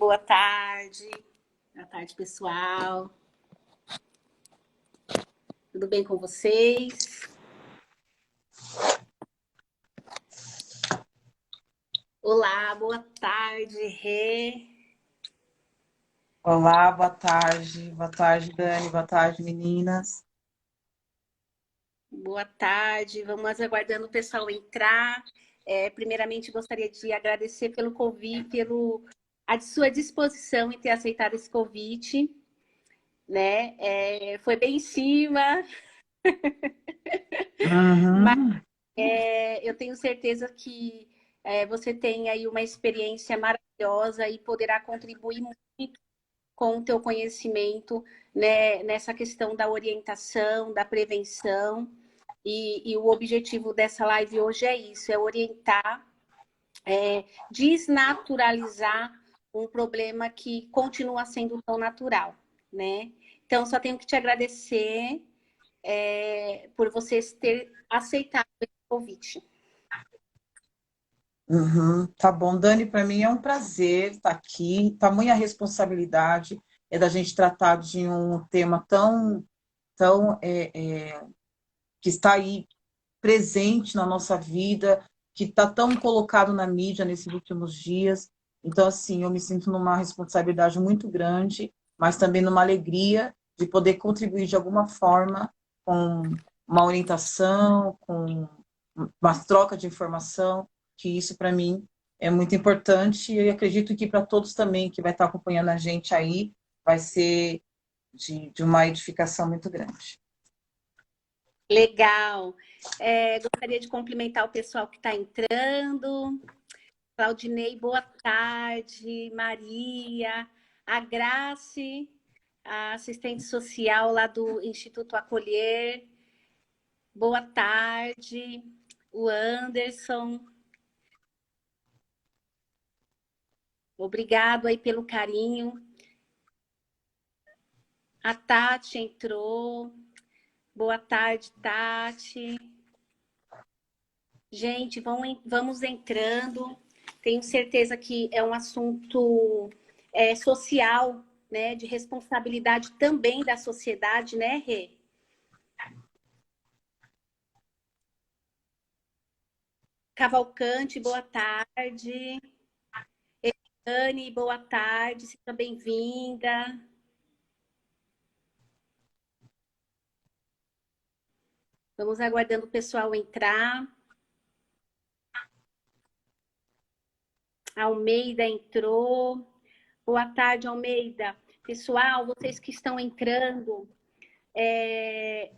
boa tarde. Boa tarde, pessoal. Tudo bem com vocês? Olá, boa tarde, Rê. Olá, boa tarde. Boa tarde, Dani. Boa tarde, meninas. Boa tarde. Vamos aguardando o pessoal entrar. Primeiramente, gostaria de agradecer pelo convite, a sua disposição em ter aceitado esse convite, né? Foi bem em cima, mas Uhum. eu tenho certeza que você tem aí uma experiência maravilhosa e poderá contribuir muito com o teu conhecimento, né, nessa questão da orientação, da prevenção. E o objetivo dessa live hoje é isso, é orientar, desnaturalizar um problema que continua sendo tão natural, né? Então, só tenho que te agradecer por vocês ter aceitado esse convite. Uhum. Tá bom, Dani, para mim é um prazer estar aqui. Tamanha responsabilidade é da gente tratar de um tema tão que está aí presente na nossa vida, que está tão colocado na mídia nesses últimos dias. Então, assim, eu me sinto numa responsabilidade muito grande, mas também numa alegria de poder contribuir de alguma forma com uma orientação, com uma troca de informação, que isso para mim é muito importante e eu acredito que para todos também que vai estar acompanhando a gente aí vai ser de uma edificação muito grande. Legal. Gostaria de cumprimentar o pessoal que está entrando. Claudinei, boa tarde. Maria, a Grace, a assistente social lá do Instituto Acolher. Boa tarde. O Anderson. Obrigado aí pelo carinho. A Tati entrou. Boa tarde, Tati. Gente, vamos entrando. Tenho certeza que é um assunto social, né? De responsabilidade também da sociedade, né, Rê? Cavalcante, boa tarde. Anne, boa tarde, seja bem-vinda. Vamos aguardando o pessoal entrar. Almeida entrou. Boa tarde, Almeida. Pessoal, vocês que estão entrando,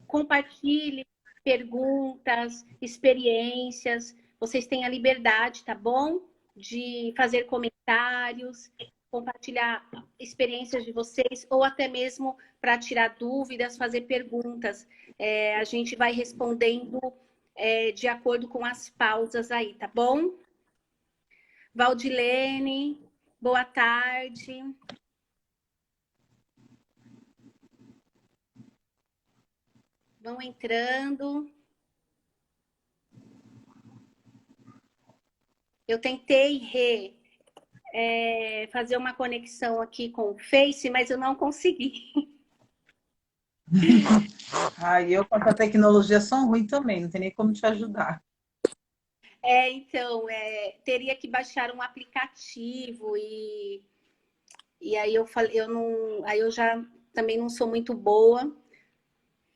compartilhe perguntas, experiências. Vocês têm a liberdade, tá bom? De fazer comentários, compartilhar experiências de vocês, ou até mesmo para tirar dúvidas, fazer perguntas. A gente vai respondendo de acordo com as pausas aí, tá bom? Valdilene, boa tarde. Vão entrando. Eu tentei fazer uma conexão aqui com o Face, mas eu não consegui. Eu com essa tecnologia sou ruim também, não tem nem como te ajudar. Então, teria que baixar um aplicativo e aí eu falei, eu não, aí eu já também não sou muito boa,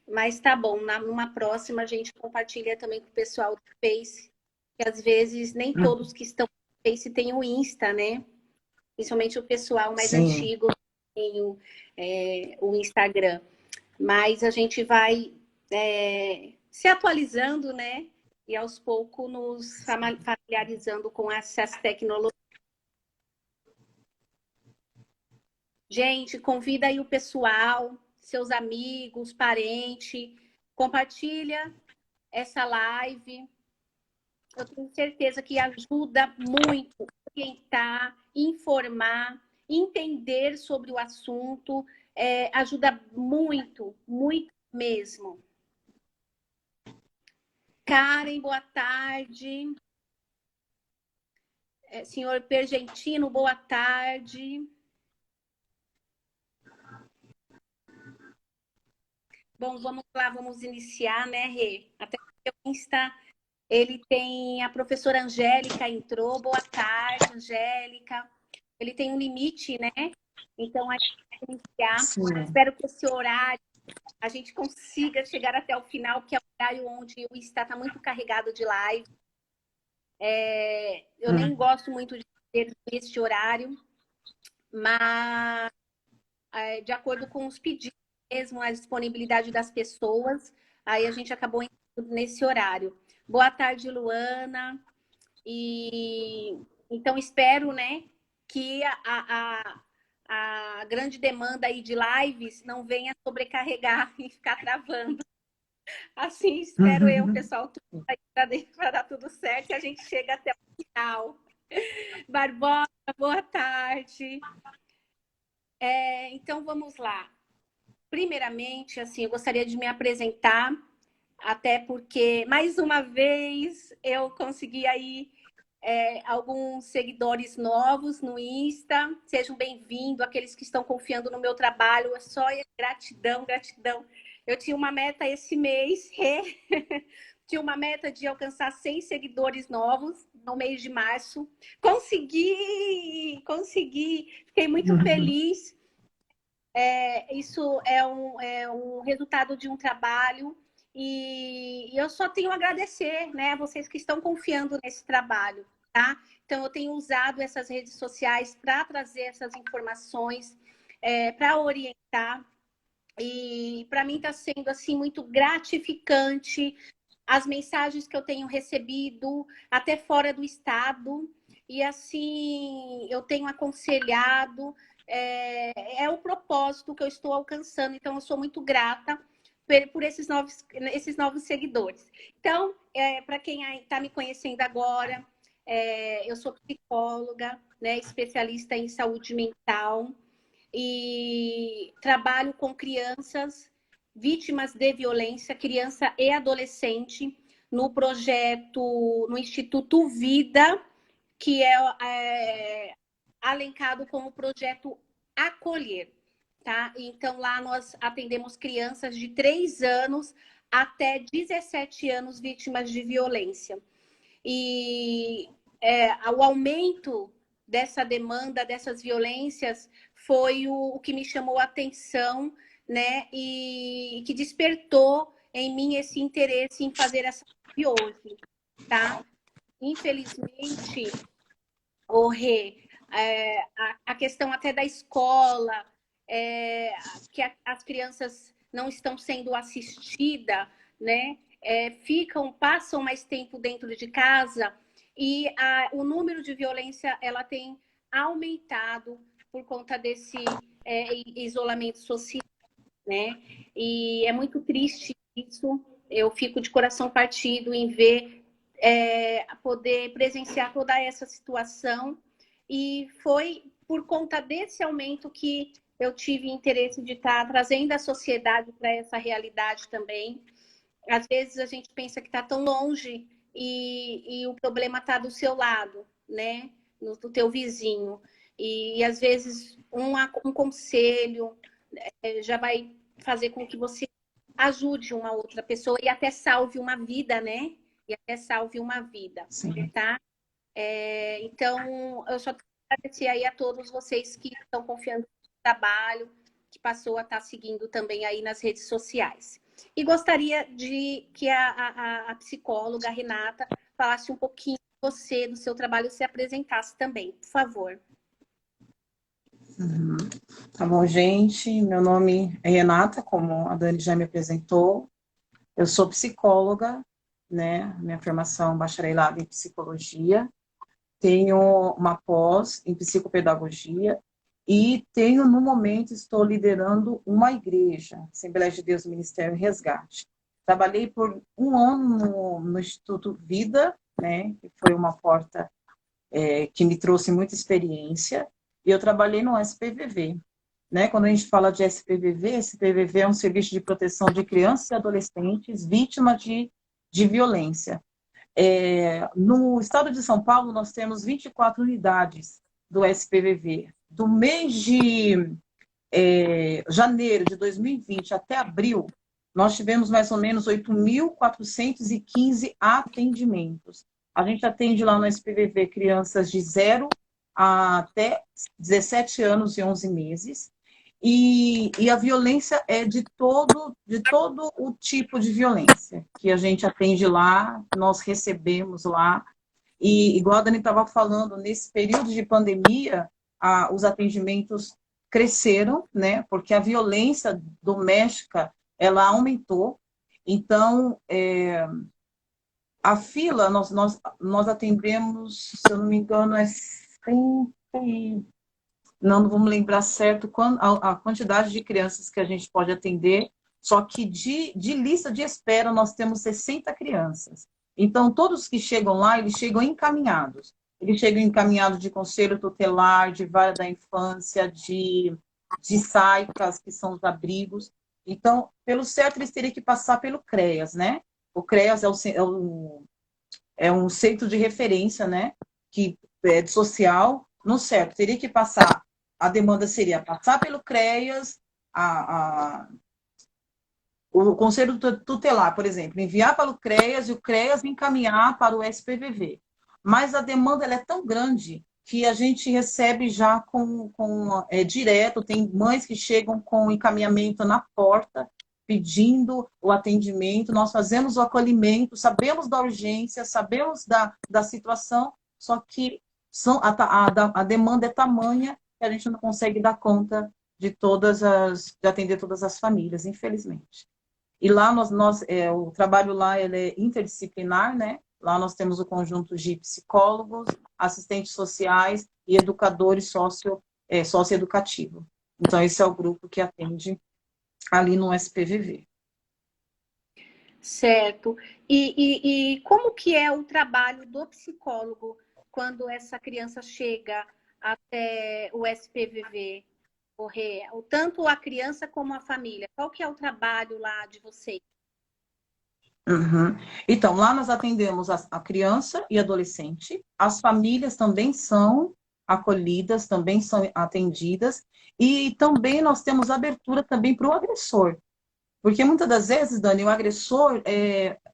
mas tá bom, numa próxima a gente compartilha também com o pessoal do Face, que às vezes nem todos que estão no Face têm o Insta, né? Principalmente o pessoal mais Sim. antigo tem o Instagram. Mas a gente vai se atualizando, né? E aos poucos nos familiarizando com essas tecnologias. Gente, convida aí o pessoal, seus amigos, parentes, compartilha essa live. Eu tenho certeza que ajuda muito a orientar, informar, entender sobre o assunto. Ajuda muito, muito mesmo. Karen, boa tarde. Senhor Pergentino, boa tarde. Bom, vamos lá, vamos iniciar, né, Rê? Até porque o Insta, ele tem a professora Angélica entrou. Boa tarde, Angélica. Ele tem um limite, né? Então, a gente vai iniciar. Sim. Espero que esse horário a gente consiga chegar até o final, que é o horário onde o Insta está muito carregado de live. Eu nem gosto muito de ter esse horário, mas de acordo com os pedidos mesmo, a disponibilidade das pessoas, aí a gente acabou entrando nesse horário. Boa tarde, Luana. E então espero, né, que a grande demanda aí de lives não venha sobrecarregar e ficar travando. Assim espero eu, pessoal, para dar tudo certo e a gente chega até o final. Barbosa, boa tarde. Então vamos lá. Primeiramente, assim, eu gostaria de me apresentar, até porque, mais uma vez, eu consegui aí alguns seguidores novos no Insta. Sejam bem-vindos, aqueles que estão confiando no meu trabalho. É só gratidão, gratidão. Eu tinha uma meta esse mês, tinha uma meta de alcançar 100 seguidores novos no mês de março. Consegui, consegui. Fiquei muito feliz. Isso é um resultado de um trabalho e eu só tenho a agradecer, né, a vocês que estão confiando nesse trabalho, tá? Então, eu tenho usado essas redes sociais para trazer essas informações, para orientar, e para mim está sendo assim muito gratificante as mensagens que eu tenho recebido até fora do estado, e assim eu tenho aconselhado, o propósito que eu estou alcançando, então eu sou muito grata por esses novos seguidores. Então, para quem está me conhecendo agora, eu sou psicóloga, né, especialista em saúde mental, e trabalho com crianças vítimas de violência, criança e adolescente, no projeto, no Instituto Vida, que é alencado com o projeto Acolher, tá? Então, lá nós atendemos crianças de 3 anos até 17 anos vítimas de violência. E o aumento dessa demanda, dessas violências, foi o que me chamou a atenção, né? E que despertou em mim esse interesse em fazer essa live hoje, tá? Infelizmente, o Rê, a questão até da escola, que as crianças não estão sendo assistidas, né? Passam mais tempo dentro de casa e o número de violência ela tem aumentado por conta desse isolamento social, né? E é muito triste isso. Eu fico de coração partido em ver, poder presenciar toda essa situação. E foi por conta desse aumento que eu tive interesse de estar trazendo a sociedade para essa realidade também. Às vezes a gente pensa que está tão longe e o problema está do seu lado, né? Do teu vizinho. E às vezes um conselho já vai fazer com que você ajude uma outra pessoa e até salve uma vida, né? E até salve uma vida, Sim. tá? Então, eu só quero agradecer aí a todos vocês que estão confiando no trabalho, que passou a estar seguindo também aí nas redes sociais. E gostaria de que a psicóloga Renata falasse um pouquinho de você, do seu trabalho, se apresentasse também, por favor. Tá bom, gente. Meu nome é Renata, como a Dani já me apresentou. Eu sou psicóloga, né? Minha formação é bacharelado em psicologia. Tenho uma pós em psicopedagogia e tenho, no momento, estou liderando uma igreja, Assembleia de Deus Ministério Resgate. Trabalhei por 1 ano no Instituto Vida, né? Que foi uma porta que me trouxe muita experiência. E eu trabalhei no SPVV. Né? Quando a gente fala de SPVV é um serviço de proteção de crianças e adolescentes vítimas de violência. No estado de São Paulo, nós temos 24 unidades do SPVV. Do mês de janeiro de 2020 até abril, nós tivemos mais ou menos 8.415 atendimentos. A gente atende lá no SPVV crianças de 0 até 17 anos e 11 meses. E a violência é de todo o tipo de violência que a gente atende lá, nós recebemos lá. E, igual a Dani estava falando, nesse período de pandemia, os atendimentos cresceram, né? Porque a violência doméstica, ela aumentou. Então, a fila, nós atendemos, se eu não me engano, é 100, não vamos lembrar certo a quantidade de crianças que a gente pode atender, só que de lista de espera nós temos 60 crianças. Então, todos que chegam lá, eles chegam encaminhados. Eles chegam encaminhados de conselho tutelar, de vara da infância, de SAICAS, que são os abrigos. Então, pelo certo, eles teriam que passar pelo CREAS, né? O CREAS é um centro de referência, né? Que é social. No certo, teria que passar, a demanda seria passar pelo CREAS, o Conselho Tutelar, por exemplo, enviar para o CREAS e o CREAS encaminhar para o SPVV. Mas a demanda ela é tão grande que a gente recebe já direto, tem mães que chegam com encaminhamento na porta, pedindo o atendimento, nós fazemos o acolhimento, sabemos da urgência, sabemos da situação, só que a demanda é tamanha que a gente não consegue dar conta de atender todas as famílias, infelizmente. E lá o trabalho lá ele é interdisciplinar, né? Lá nós temos o conjunto de psicólogos, assistentes sociais e educadores socioeducativos. Então, esse é o grupo que atende ali no SPVV. Certo. E como que é o trabalho do psicólogo quando essa criança chega até o SPVV? Tanto a criança como a família. Qual que é o trabalho lá de vocês? Uhum. Então, lá nós atendemos a criança e adolescente, as famílias também são acolhidas, também são atendidas, e também nós temos abertura também para o agressor. Porque muitas das vezes, Dani, o agressor,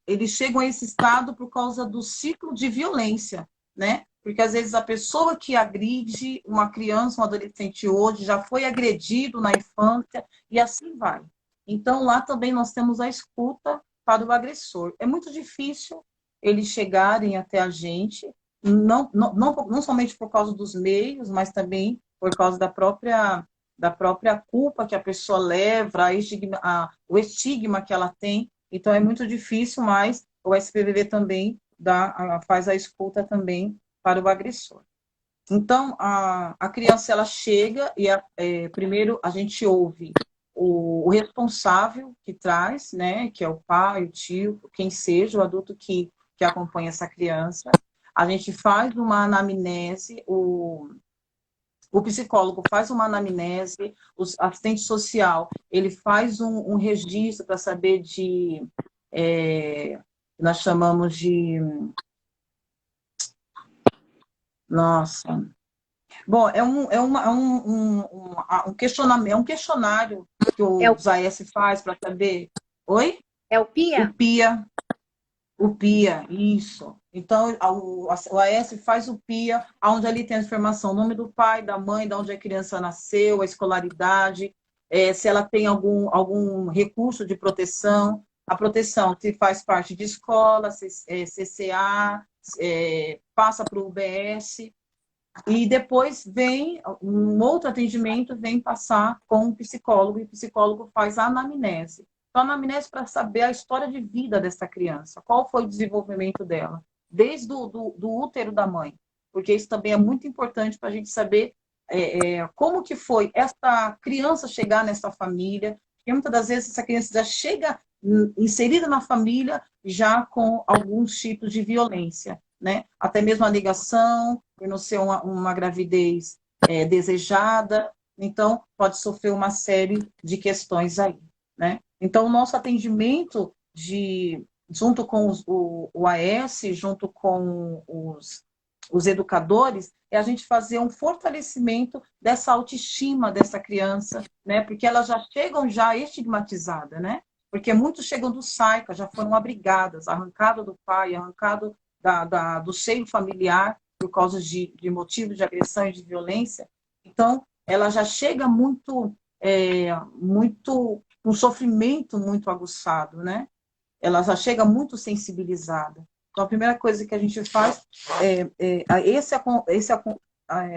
eles chegam a esse estado por causa do ciclo de violência, né? Porque às vezes a pessoa que agride uma criança, um adolescente hoje, já foi agredido na infância e assim vai. Então lá também nós temos a escuta para o agressor. É muito difícil eles chegarem até a gente, não somente por causa dos meios, mas também por causa da própria culpa que a pessoa leva, o estigma que ela tem. Então, é muito difícil, mas o SPVV também faz a escuta também para o agressor. Então, a criança ela chega e primeiro a gente ouve o responsável que traz, né, que é o pai, o tio, quem seja, o adulto que acompanha essa criança. A gente faz uma anamnese, o psicólogo faz uma anamnese, o assistente social ele faz um registro para saber nós chamamos de, nossa, bom, um questionário que É o, o ZAES faz para saber, oi? é o O PIA? PIA, o PIA, isso. Então, o AS faz o PIA, onde ali tem a informação, o nome do pai, da mãe, de onde a criança nasceu, a escolaridade, se ela tem algum recurso de proteção, a proteção se faz parte de escola, CCA, passa para o UBS, e depois vem um outro atendimento, vem passar com o psicólogo, e o psicólogo faz a anamnese. Então, a anamnese para saber a história de vida dessa criança, qual foi o desenvolvimento dela, desde do útero da mãe, porque isso também é muito importante para a gente saber como que foi essa criança chegar nessa família, porque muitas das vezes essa criança já chega inserida na família já com alguns tipos de violência, né? Até mesmo a negação, por não ser uma gravidez desejada, então pode sofrer uma série de questões aí, né? Então, o nosso atendimento junto com o AS, junto com os educadores, é a gente fazer um fortalecimento dessa autoestima dessa criança, né? Porque elas já chegam já estigmatizadas, né? porque muitos chegam do SAICA, já foram abrigadas, arrancado do pai, arrancado do seio familiar, por causa de motivos de agressão e de violência. Então, ela já chega muito, um sofrimento muito aguçado, né? Ela já chega muito sensibilizada. Então, a primeira coisa que a gente faz esse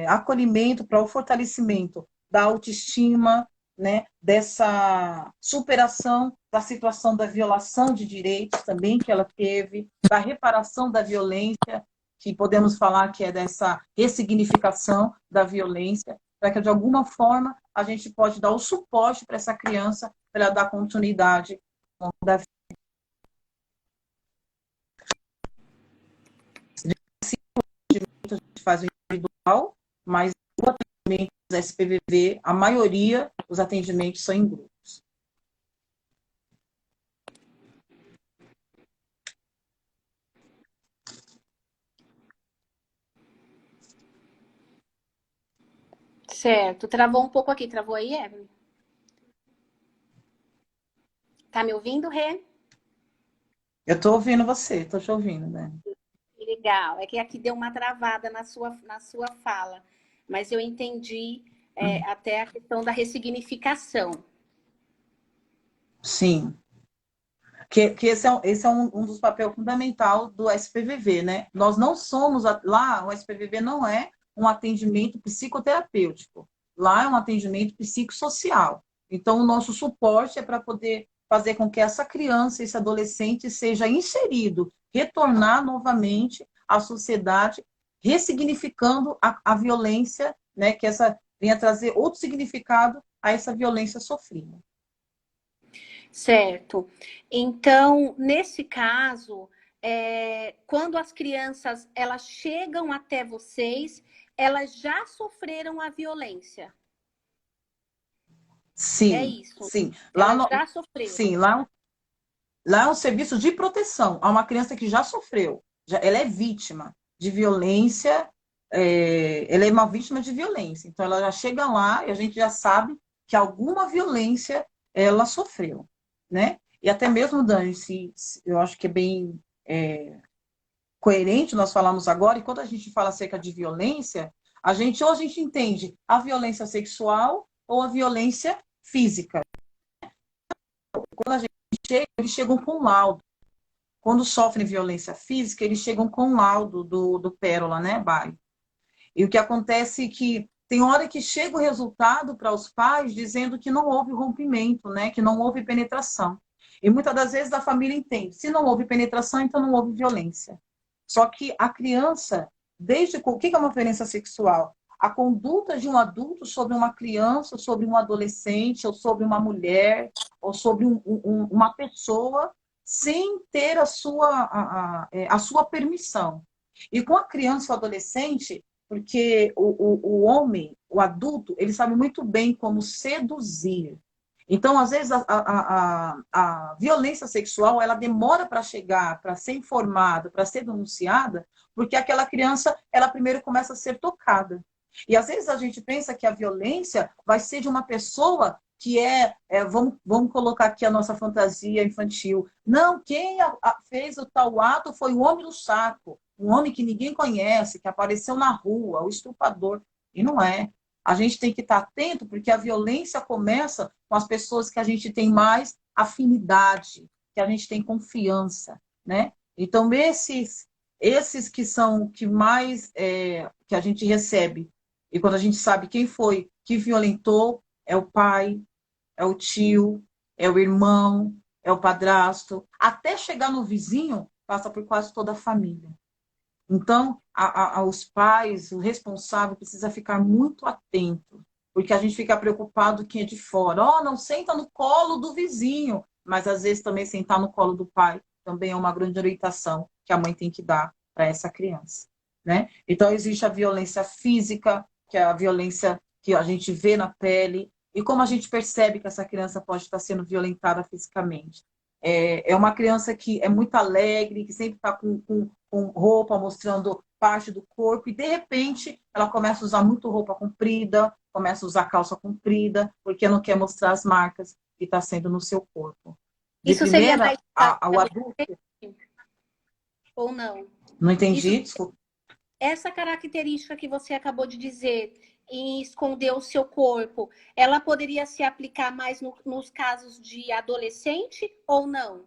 acolhimento para o fortalecimento da autoestima, né, dessa superação da situação da violação de direitos também que ela teve, da reparação da violência, que podemos falar que é dessa ressignificação da violência, para que, de alguma forma, a gente pode dar o suporte para essa criança, para ela dar continuidade da vida. A gente faz o individual, mas o atendimento da SPVV, a maioria dos atendimentos são em grupos. Certo. Travou um pouco aqui. Travou aí, Evelyn? Tá me ouvindo, Rê? Eu estou ouvindo você, estou te ouvindo, né? Legal. É que aqui deu uma travada na sua fala. Mas eu entendi até a questão da ressignificação. Sim. Que esse é um dos papéis fundamentais do SPVV, né? Nós não somos, lá o SPVV não é um atendimento psicoterapêutico, lá é um atendimento psicossocial. Então, o nosso suporte é para poder fazer com que essa criança, esse adolescente seja inserido, retornar novamente à sociedade, ressignificando a violência, né? Que essa venha trazer outro significado a essa violência sofrida. Certo. Então, nesse caso, quando as crianças elas chegam até vocês, elas já sofreram a violência. É Sim, isso. sim. Elas já sofreram. Sim, lá é um serviço de proteção a uma criança que já sofreu. Ela é vítima de violência, ela é uma vítima de violência. Então, ela já chega lá e a gente já sabe que alguma violência ela sofreu, né? E até mesmo, Dani, eu acho que é bem coerente nós falamos agora, e quando a gente fala acerca de violência, ou a gente entende a violência sexual ou a violência física. Quando a gente chega, eles chegam com laudo. Quando sofrem violência física, eles chegam com laudo do Pérola, né, Bari? E o que acontece é que tem hora que chega o resultado para os pais dizendo que não houve rompimento, né, que não houve penetração. E muitas das vezes a família entende, se não houve penetração, então não houve violência. Só que a criança, o que é uma violência sexual? A conduta de um adulto sobre uma criança, sobre um adolescente, ou sobre uma mulher, ou sobre uma pessoa, sem ter a sua permissão. E com a criança ou adolescente, porque o homem, o adulto, ele sabe muito bem como seduzir. Então, às vezes, a violência sexual, ela demora para chegar, para ser informada, para ser denunciada, porque aquela criança, ela primeiro começa a ser tocada. E, às vezes, a gente pensa que a violência vai ser de uma pessoa que vamos colocar aqui a nossa fantasia infantil. Não, quem fez o tal ato foi o homem do saco, um homem que ninguém conhece, que apareceu na rua, o estuprador. E não é. A gente tem que estar atento, porque a violência começa com as pessoas que a gente tem mais afinidade, que a gente tem confiança, né? Então, esses que mais que a gente recebe, e quando a gente sabe quem foi que violentou, é o pai, é o tio, é o irmão, é o padrasto, até chegar no vizinho, passa por quase toda a família. Então, os pais, o responsável, precisa ficar muito atento, porque a gente fica preocupado quem é de fora. Não senta no colo do vizinho, mas às vezes também sentar no colo do pai também é uma grande orientação que a mãe tem que dar para essa criança, né? Então, existe a violência física, que é a violência que a gente vê na pele, e como a gente percebe que essa criança pode estar sendo violentada fisicamente. É uma criança que é muito alegre, que sempre está com roupa mostrando parte do corpo, e de repente ela começa a usar muito roupa comprida, começa a usar calça comprida, porque não quer mostrar as marcas que está sendo no seu corpo. De Isso seria primeira mais para ao adulto? ou não? Não Isso, entendi, desculpa. essa característica que você acabou de dizer, em esconder o seu corpo, ela poderia se aplicar mais nos casos de adolescente ou não?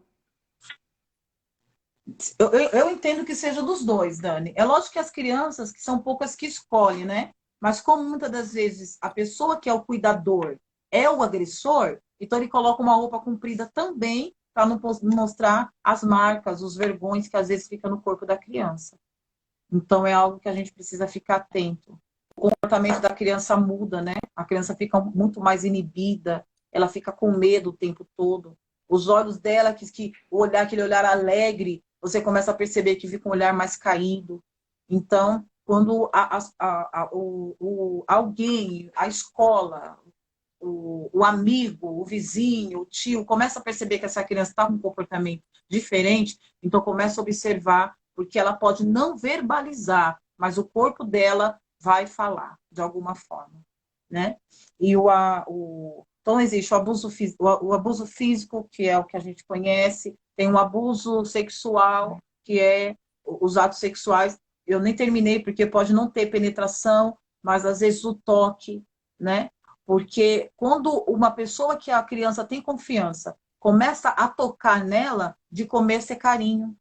Eu entendo que seja dos dois, Dani. É lógico que as crianças, que são poucas que escolhem, né? Mas como muitas das vezes a pessoa que é o cuidador é o agressor, então ele coloca uma roupa comprida também para não mostrar as marcas, os vergões que às vezes fica no corpo da criança. Então é algo que a gente precisa ficar atento. O comportamento da criança muda, né? A criança fica muito mais inibida, ela fica com medo o tempo todo. Os olhos dela, o olhar, aquele olhar alegre, você começa a perceber que fica um olhar mais caído. Então, quando alguém, a escola, o amigo, o vizinho, o tio, começa a perceber que essa criança está com um comportamento diferente, então começa a observar, porque ela pode não verbalizar, mas o corpo dela vai falar, de alguma forma, né? Então, existe o abuso físico, que é o que a gente conhece, tem o abuso sexual, que é os atos sexuais. Eu nem terminei, porque pode não ter penetração, mas às vezes o toque, né? Porque quando uma pessoa que a criança tem confiança começa a tocar nela, de começo é carinho.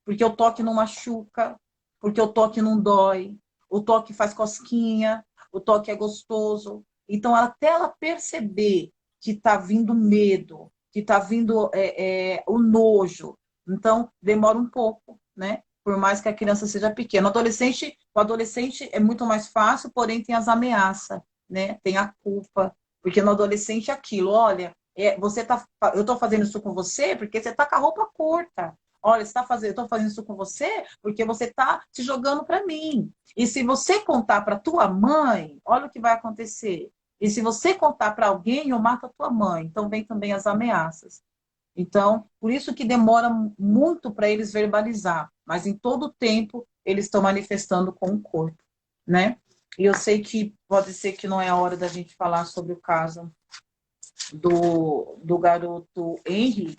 Porque o toque não machuca, porque o toque não dói, o toque faz cosquinha, o toque é gostoso. Então, até ela perceber que está vindo medo, que está vindo o nojo, então demora um pouco, né? Por mais que a criança seja pequena. O adolescente é muito mais fácil, porém tem as ameaças, né? Tem a culpa, porque no adolescente é aquilo, olha, eu estou fazendo isso com você porque você está com a roupa curta. Olha, eu estou fazendo isso com você porque você está se jogando para mim. E se você contar para tua mãe, olha o que vai acontecer. E se você contar para alguém, eu mato a tua mãe. Então vem também as ameaças. Então, por isso que demora muito para eles verbalizar, mas em todo tempo eles estão manifestando com o corpo, né? E eu sei que pode ser que não é a hora da gente falar sobre o caso do garoto Henry,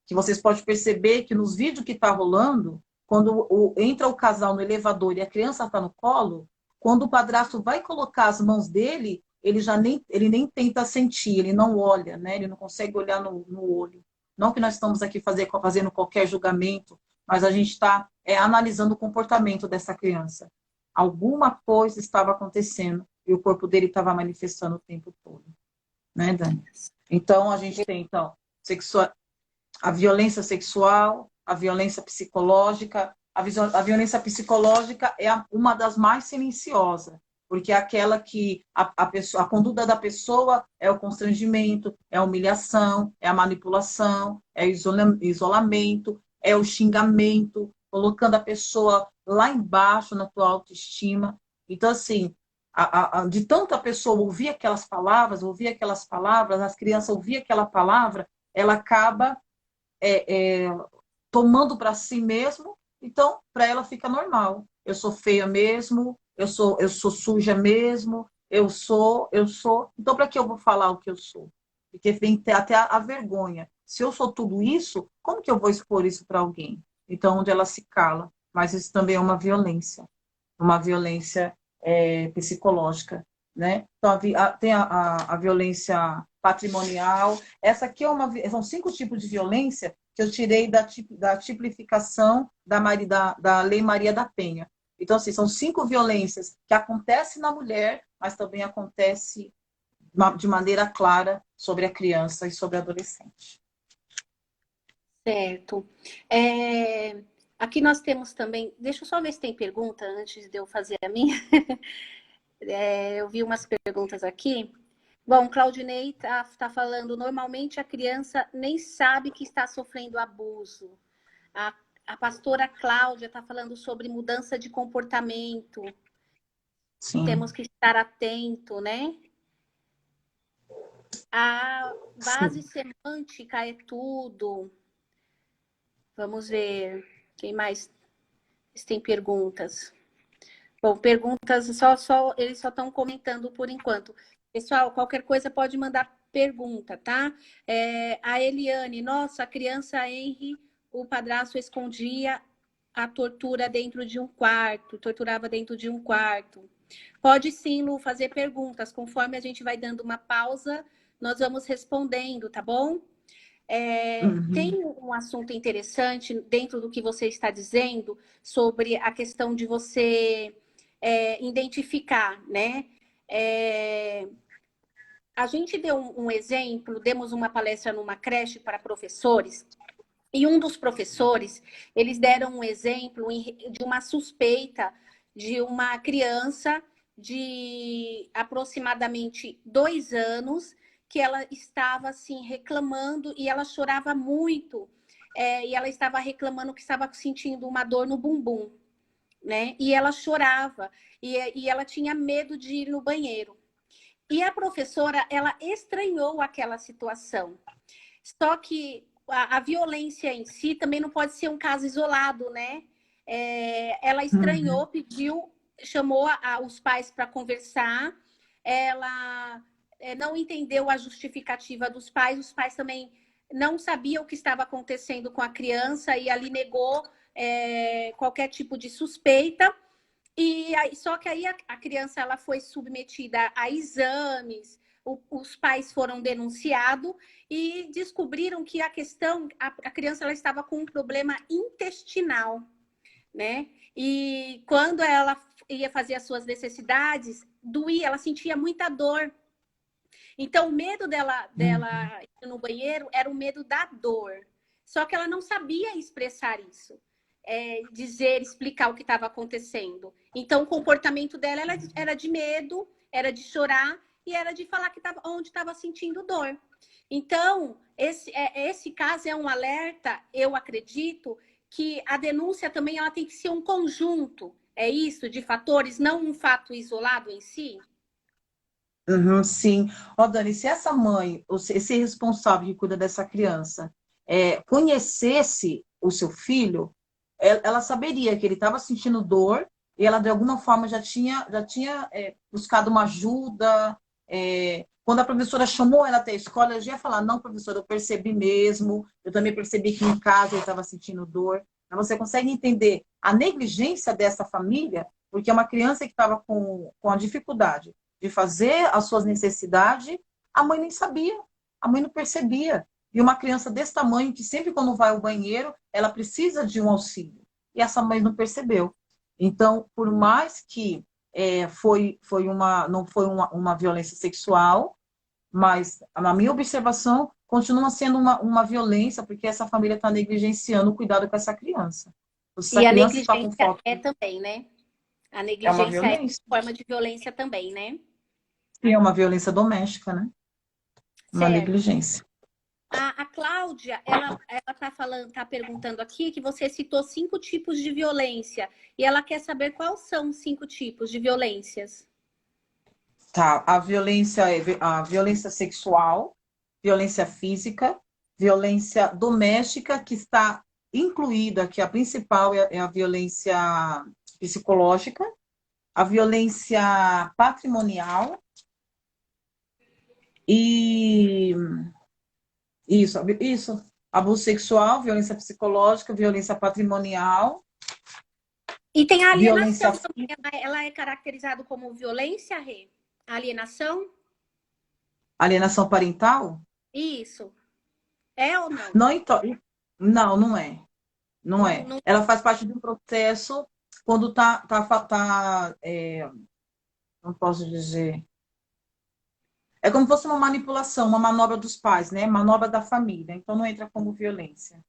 que vocês podem perceber que nos vídeos que está rolando, quando entra o casal no elevador e a criança está no colo, quando o padrasto vai colocar as mãos dele, ele nem tenta sentir, ele não olha, né? Ele não consegue olhar no olho. Não que nós estamos aqui fazendo qualquer julgamento, mas a gente está analisando o comportamento dessa criança. Alguma coisa estava acontecendo e o corpo dele estava manifestando o tempo todo, né, Dani? Então, a gente tem, a violência sexual, a violência psicológica. A violência psicológica é uma das mais silenciosas, porque é aquela que a conduta da pessoa é o constrangimento, é a humilhação, é a manipulação, é o isolamento, é o xingamento, colocando a pessoa lá embaixo na tua autoestima. Então, assim, de tanta pessoa ouvir aquelas palavras, as crianças ouvir aquela palavra, ela acaba é, é, tomando para si mesmo, então para ela fica normal. Eu sou feia mesmo, eu sou suja mesmo, eu sou. Então para que eu vou falar o que eu sou? Porque vem até a vergonha. Se eu sou tudo isso, como que eu vou expor isso para alguém? Então onde ela se cala. Mas isso também é uma violência psicológica, né? Então tem a violência patrimonial. Essa aqui são 5 tipos de violência que eu tirei da tipificação da Lei Maria da Penha. Então, assim, são 5 violências que acontecem na mulher, mas também acontece de maneira clara sobre a criança e sobre a adolescente. Certo. Aqui nós temos também. Deixa eu só ver se tem pergunta antes de eu fazer a minha. Eu vi umas perguntas aqui. Bom, Claudinei tá falando, normalmente a criança nem sabe que está sofrendo abuso. A pastora Cláudia está falando sobre mudança de comportamento. Sim. Temos que estar atento, né? A base semântica é tudo. Vamos ver. Quem mais tem perguntas? Bom, perguntas eles só estão comentando por enquanto. Pessoal, qualquer coisa pode mandar pergunta, tá? A Eliane, nossa, a criança Henry, o padrasto escondia a tortura dentro de um quarto, torturava dentro de um quarto. Pode sim, Lu, fazer perguntas. Conforme a gente vai dando uma pausa, nós vamos respondendo, tá bom? Tem Uhum. um assunto interessante dentro do que você está dizendo sobre a questão de você identificar, né? A gente deu um exemplo, demos uma palestra numa creche para professores, e um dos professores, eles deram um exemplo de uma suspeita de uma criança de aproximadamente 2 anos, que ela estava assim reclamando e ela chorava muito. E ela estava reclamando que estava sentindo uma dor no bumbum, né? E ela chorava e ela tinha medo de ir no banheiro. E a professora, ela estranhou aquela situação. Só que a violência em si também não pode ser um caso isolado, né? Ela Uhum. estranhou, pediu, chamou os pais para conversar, ela não entendeu a justificativa dos pais, os pais também não sabiam o que estava acontecendo com a criança e ali negou qualquer tipo de suspeita. Só que aí a criança ela foi submetida a exames, os pais foram denunciados e descobriram que a criança ela estava com um problema intestinal, né? E quando ela ia fazer as suas necessidades, doía, ela sentia muita dor. Então, o medo Uhum. dela ir no banheiro era o medo da dor. Só que ela não sabia expressar isso, dizer, explicar o que estava acontecendo. Então, o comportamento dela era de medo, era de chorar e era de falar que onde estava sentindo dor. Então, esse caso é um alerta, eu acredito, que a denúncia também ela tem que ser um conjunto, é isso, de fatores, não um fato isolado em si. Uhum, sim. Ó, Dani, se essa mãe, ou esse responsável que cuida dessa criança, conhecesse o seu filho, ela saberia que ele estava sentindo dor e ela, de alguma forma, já tinha buscado uma ajuda. Quando a professora chamou ela até a escola, ela já ia falar, não, professora, eu percebi mesmo, eu também percebi que em casa ele estava sentindo dor. Mas você consegue entender a negligência dessa família, porque é uma criança que estava com a dificuldade de fazer as suas necessidades, a mãe nem sabia, a mãe não percebia. E uma criança desse tamanho, que sempre quando vai ao banheiro, ela precisa de um auxílio. E essa mãe não percebeu. Então, por mais que não foi uma violência sexual, mas na minha observação continua sendo uma violência, porque essa família está negligenciando o cuidado com essa criança. Se E essa a criança está com negligência falta, também, né? A é uma negligência é violência. uma forma de violência também, né? E é uma violência doméstica, né? Uma Certo. negligência. A Cláudia, ela tá falando, tá perguntando aqui que você citou 5 tipos de violência e ela quer saber quais são os 5 tipos de violências. Tá, a violência sexual, violência física, violência doméstica, que está incluída, que a principal é a violência psicológica, a violência patrimonial e isso, abuso sexual, violência psicológica, violência patrimonial, E tem a violência, alienação também. Ela é caracterizada como violência, Rê? Alienação? alienação parental? Isso. É ou não? Não, então, não, não é. Não Não, é. não... Ela faz parte de um processo quando não posso dizer. É como se fosse uma manipulação, uma manobra dos pais, né? Manobra da família. Então não entra como violência.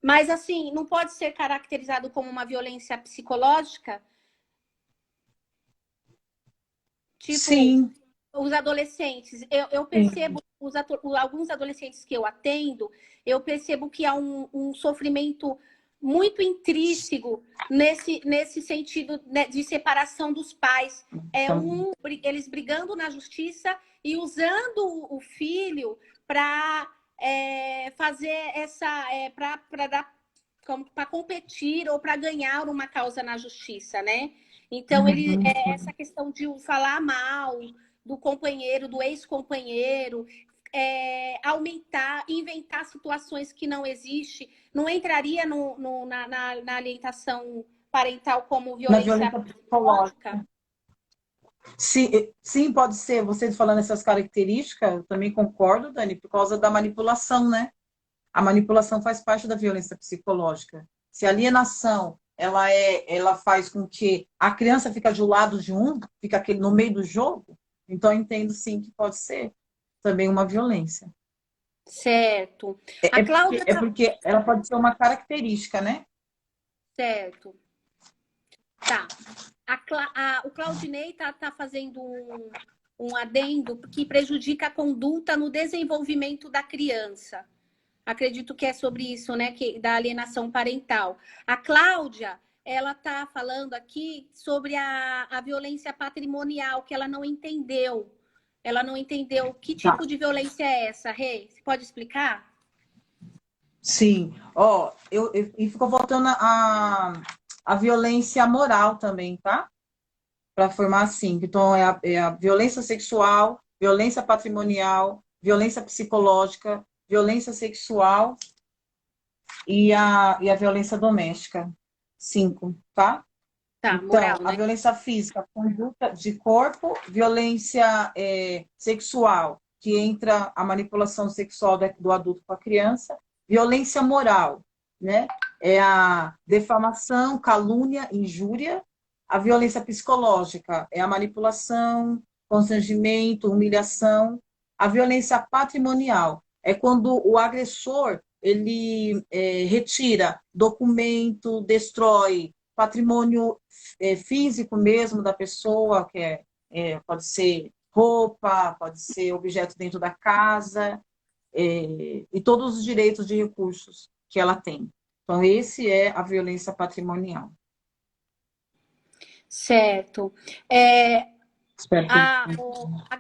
Mas assim, não pode ser caracterizado como uma violência psicológica? Tipo, Sim, os adolescentes, eu sim. percebo, alguns adolescentes que eu atendo, eu percebo que há um sofrimento muito intrínseco nesse sentido, né, de separação dos pais. Também. Eles brigando na justiça e usando o filho para fazer para competir ou para ganhar uma causa na justiça, né? Então, essa Uhum. questão de falar mal do companheiro, do ex-companheiro, aumentar, inventar situações que não existem, não entraria na alienação parental como Na violência violência psicológica? psicológica. Sim, sim, pode ser. Você falando essas características, eu também concordo, Dani, por causa da manipulação, né? A manipulação faz parte da violência psicológica. Se a alienação ela faz com que a criança fica de um lado de um, fica aquele no meio do jogo, então eu entendo sim que pode ser também uma violência. Certo. A Cláudia É tá porque ela pode ser uma característica, né? certo. Tá. O Claudinei tá fazendo um adendo que prejudica a conduta no desenvolvimento da criança. Acredito que é sobre isso, né? Da alienação parental. A Cláudia, ela está falando aqui sobre a violência patrimonial, que ela não entendeu. Ela não entendeu que Tá. tipo de violência é essa, Rê? Você pode explicar? Sim. Ó, e ficou faltando a violência moral também, tá? Para formar assim. Então, é a violência sexual, violência patrimonial, violência psicológica, violência sexual e a violência doméstica. 5, tá? Tá, moral, Então, a né? violência física, conduta de corpo, violência sexual, que entra a manipulação sexual do adulto com a criança, violência moral, né? É a defamação, calúnia, injúria, a violência psicológica, é a manipulação, constrangimento, humilhação, a violência patrimonial, é quando o agressor ele retira documento, destrói patrimônio físico mesmo da pessoa, que pode ser roupa, pode ser objeto dentro da casa, e todos os direitos de recursos que ela tem. Então, esse é a violência patrimonial. Certo. É, Espero que... a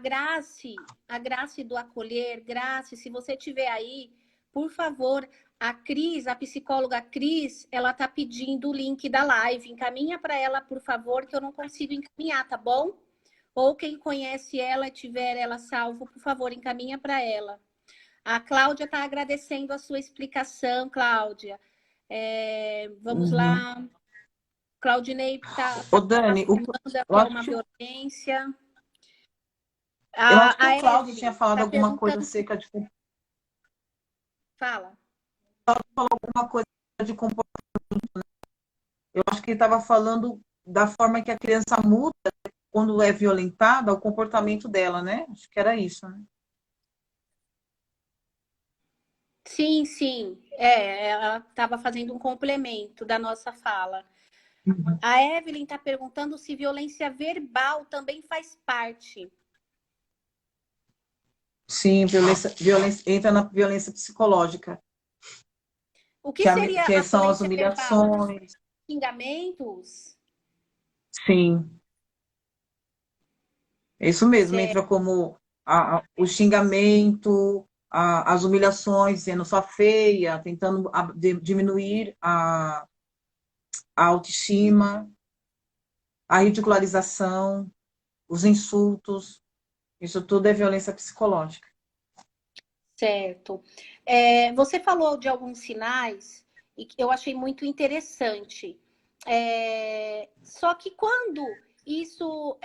Grace do Acolher, Grace, se você tiver aí, por favor, a Cris, a psicóloga Cris, ela tá pedindo o link da live. Encaminha para ela, por favor, que eu não consigo encaminhar, tá bom? Ou quem conhece ela, tiver ela salvo, por favor, encaminha para ela. A Cláudia está agradecendo a sua explicação, Cláudia. Vamos Uhum. lá. Claudinei está Ô, Dani, afirmando eu que é acho uma que, violência. eu acho que A o Cláudio tinha Evelyn falado está alguma coisa perguntando. acerca de Fala. alguma coisa de comportamento. Eu acho que ele estava falando da forma que a criança muda quando é violentada, o comportamento dela, né? Acho que era isso, né? Sim, sim. Ela estava fazendo um complemento da nossa fala. Uhum. A Evelyn está perguntando se violência verbal também faz parte. Sim, entra na violência psicológica, O que seria a são as violência verbal? humilhações. Xingamentos? Sim, é isso mesmo, Certo. entra como o xingamento, as humilhações, dizendo só feia, tentando diminuir a autoestima, a ridicularização, os insultos, isso tudo é violência psicológica. Certo. Você falou de alguns sinais e que eu achei muito interessante. Só que quando isso,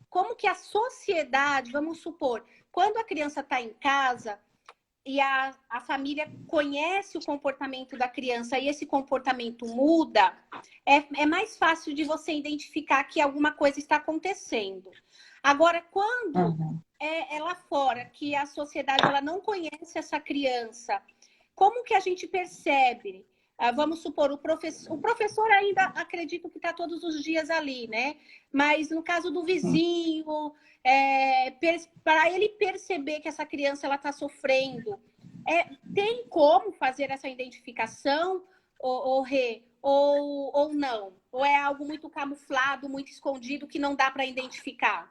como que a sociedade, vamos supor, quando a criança está em casa e a família conhece o comportamento da criança e esse comportamento muda, é mais fácil de você identificar que alguma coisa está acontecendo. Agora, quando Uhum. é lá fora, que a sociedade ela não conhece essa criança, como que a gente percebe? Vamos supor, o professor ainda acredito que está todos os dias ali, né? Mas no caso do vizinho, para ele perceber que essa criança ela está sofrendo, tem como fazer essa identificação, ou não? Ou é algo muito camuflado, muito escondido, que não dá para identificar?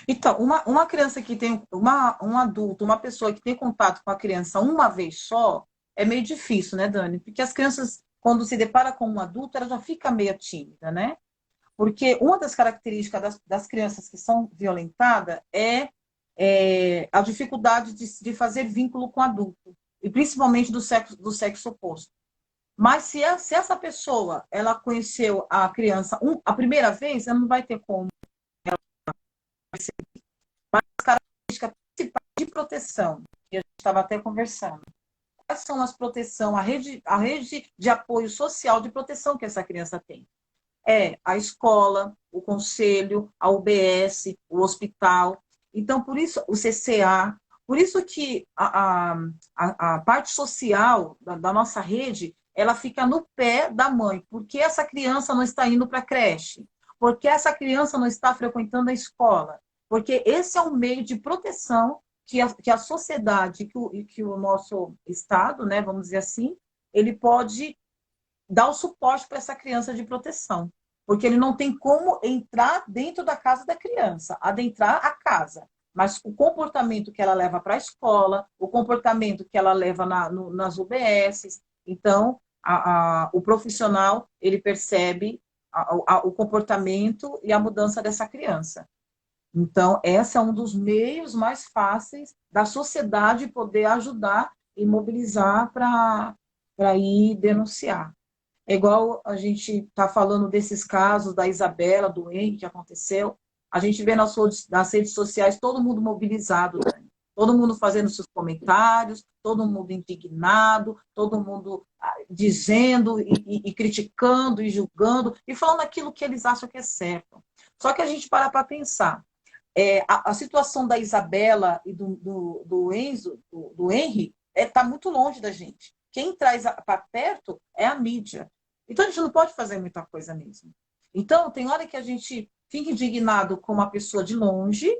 Então, uma criança que tem, um adulto, uma pessoa que tem contato com a criança uma vez só, é meio difícil, né, Dani? Porque as crianças, quando se depara com um adulto, ela já fica meio tímida, né? Porque uma das características das crianças que são violentadas a dificuldade de fazer vínculo com adulto, e principalmente do sexo oposto. Mas se essa pessoa ela conheceu a criança a primeira vez, ela não vai ter como. Mas as características principais de proteção, que a gente estava até conversando, quais são as proteção, a rede de apoio social de proteção que essa criança tem? É a escola, o conselho, a UBS, o hospital. Então, por isso, o CCA, por isso que a parte social da nossa rede, ela fica no pé da mãe. Porque essa criança não está indo para a creche? Porque essa criança não está frequentando a escola? Porque esse é um meio de proteção que a sociedade, que o nosso Estado, né, vamos dizer assim, ele pode dar o suporte para essa criança de proteção. Porque ele não tem como entrar dentro da casa da criança, adentrar a casa. Mas o comportamento que ela leva para a escola, o comportamento que ela leva nas UBSs, então o profissional ele percebe o comportamento e a mudança dessa criança. Então, esse é um dos meios mais fáceis da sociedade poder ajudar e mobilizar para ir denunciar. É igual a gente está falando desses casos da Isabela, do Henrique, que aconteceu. A gente vê nas redes sociais todo mundo mobilizado, Dani. Todo mundo fazendo seus comentários, todo mundo indignado, todo mundo dizendo e criticando e julgando e falando aquilo que eles acham que é certo. Só que a gente para pensar. A situação da Isabela e do Enzo, do Henry, está muito longe da gente. Quem traz para perto é a mídia. Então, a gente não pode fazer muita coisa mesmo. Então, tem hora que a gente fica indignado com uma pessoa de longe,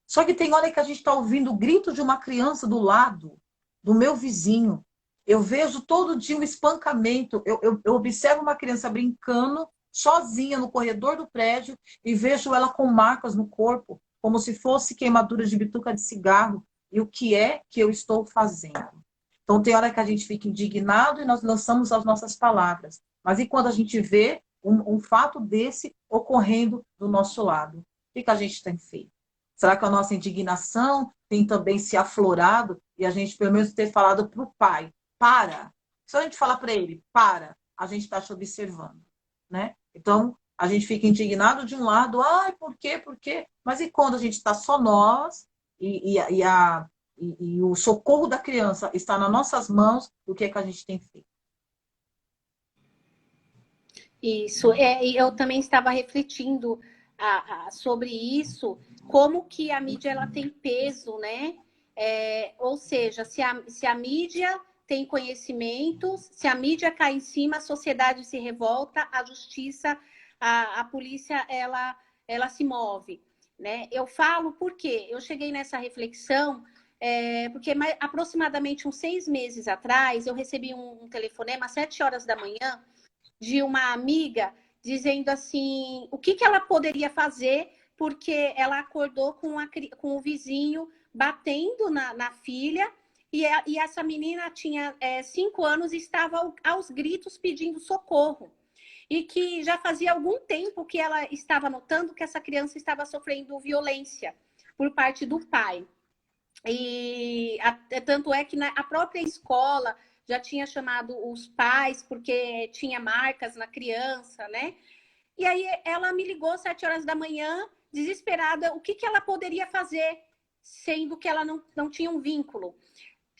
só que tem hora que a gente está ouvindo o grito de uma criança do lado, do meu vizinho. Eu vejo todo dia um espancamento. Eu observo uma criança brincando sozinha no corredor do prédio e vejo ela com marcas no corpo, como se fosse queimadura de bituca de cigarro. E o que é que eu estou fazendo? Então, tem hora que a gente fica indignado e nós lançamos as nossas palavras. Mas e quando a gente vê um fato desse ocorrendo do nosso lado? O que a gente tem feito? Será que a nossa indignação tem também se aflorado e a gente, pelo menos, ter falado para o pai, para. Se a gente falar para ele, para, a gente está te observando, né? Então, a gente fica indignado de um lado, ai, por quê, por quê? Mas e quando a gente está só nós e o socorro da criança está nas nossas mãos, o que é que a gente tem feito? Isso, e eu também estava refletindo sobre isso, como que a mídia ela tem peso, né? Ou seja, se a mídia tem conhecimento, se a mídia cai em cima, a sociedade se revolta, a justiça, a polícia, ela se move, né? Eu falo porque eu cheguei nessa reflexão, porque aproximadamente uns 6 meses atrás, eu recebi um telefonema às 7 horas da manhã, de uma amiga dizendo assim, o que ela poderia fazer, porque ela acordou com o vizinho batendo na filha, e essa menina tinha 5 anos e estava aos gritos pedindo socorro. E que já fazia algum tempo que ela estava notando que essa criança estava sofrendo violência por parte do pai. E tanto é que a própria escola já tinha chamado os pais porque tinha marcas na criança, né? E aí ela me ligou às 7 horas da manhã, desesperada, o que ela poderia fazer, sendo que ela não tinha um vínculo.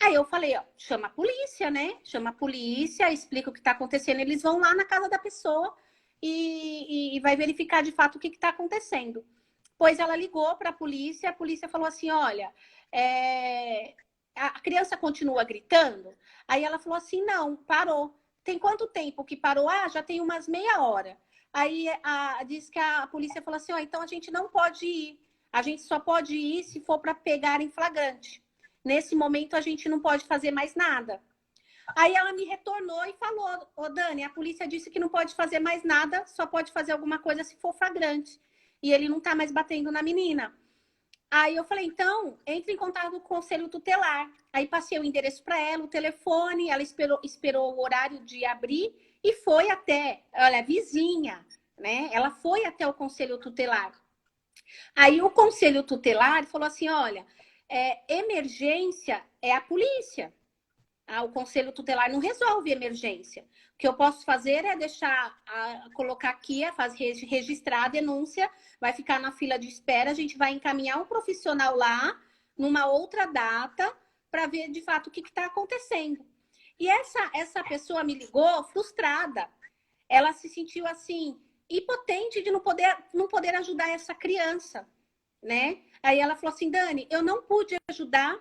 Aí eu falei, ó, chama a polícia, né? Chama a polícia, explica o que está acontecendo, eles vão lá na casa da pessoa e vai verificar de fato o que está acontecendo. Pois ela ligou para a polícia falou assim, olha, a criança continua gritando? Aí ela falou assim, não, parou. Tem quanto tempo que parou? Ah, já tem umas meia hora. Aí diz que a polícia falou assim, então a gente não pode ir. A gente só pode ir se for para pegar em flagrante. Nesse momento a gente não pode fazer mais nada. Aí ela me retornou e falou, ô Dani, a polícia disse que não pode fazer mais nada, só pode fazer alguma coisa se for flagrante. E ele não tá mais batendo na menina. Aí eu falei, então, entre em contato com o conselho tutelar. Aí passei o endereço para ela, o telefone, ela esperou o horário de abrir e foi até, olha, vizinha, né? Ela foi até o conselho tutelar. Aí o conselho tutelar falou assim, olha, emergência é a polícia. O conselho tutelar não resolve emergência. O que eu posso fazer é deixar, colocar aqui, registrar a denúncia, vai ficar na fila de espera, a gente vai encaminhar um profissional lá, numa outra data, para ver de fato o que está acontecendo. E essa pessoa me ligou frustrada. Ela se sentiu assim, impotente de não poder ajudar essa criança, né? Aí ela falou assim, Dani, eu não pude ajudar,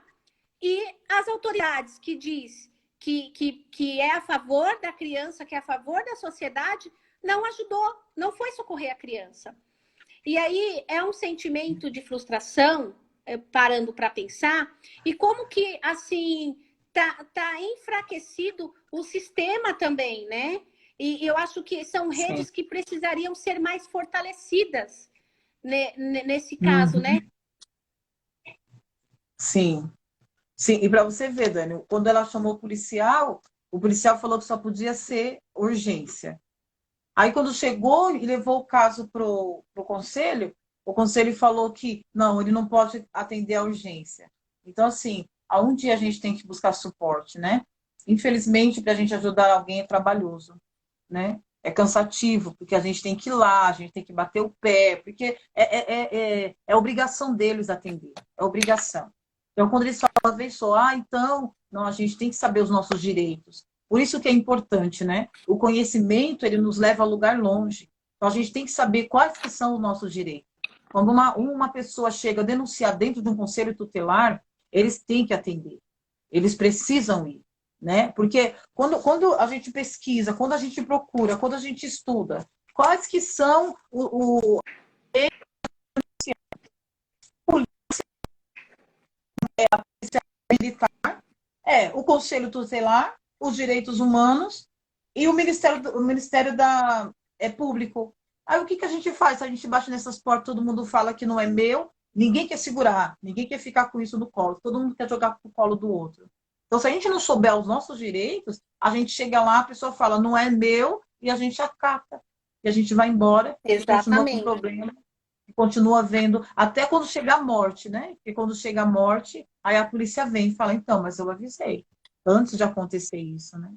e as autoridades que diz que é a favor da criança, que é a favor da sociedade, não ajudou, não foi socorrer a criança. E aí é um sentimento de frustração, parando para pensar, e como que, assim, tá enfraquecido o sistema também, né? E eu acho que são redes Sim. que precisariam ser mais fortalecidas nesse caso, Uhum. né? Sim. Sim, e para você ver, Dani, quando ela chamou o policial falou que só podia ser urgência. Aí, quando chegou e levou o caso para o conselho falou que não, ele não pode atender a urgência. Então, assim, aonde a gente tem que buscar suporte, né? Infelizmente, para a gente ajudar alguém é trabalhoso, né? É cansativo, porque a gente tem que ir lá, a gente tem que bater o pé, porque é obrigação deles atender, é obrigação. Então, quando eles falam, vez só, então, não, a gente tem que saber os nossos direitos. Por isso que é importante, né? O conhecimento, ele nos leva a lugar longe. Então, a gente tem que saber quais que são os nossos direitos. Quando uma pessoa chega a denunciar dentro de um conselho tutelar, eles têm que atender. Eles precisam ir, né? Porque quando a gente pesquisa, quando a gente procura, quando a gente estuda, quais que são o militar, o Conselho Tutelar, os Direitos Humanos e o Ministério Público. Aí o que a gente faz? A gente bate nessas portas, todo mundo fala que não é meu, ninguém quer segurar, ninguém quer ficar com isso no colo, todo mundo quer jogar pro colo do outro. Então, se a gente não souber os nossos direitos, a gente chega lá, a pessoa fala, não é meu, e a gente acata. E a gente vai embora e continua com o Exatamente. problema, e continua vendo, até quando chega a morte, né? Porque quando chega a morte, aí a polícia vem e fala, então, mas eu avisei, antes de acontecer isso, né?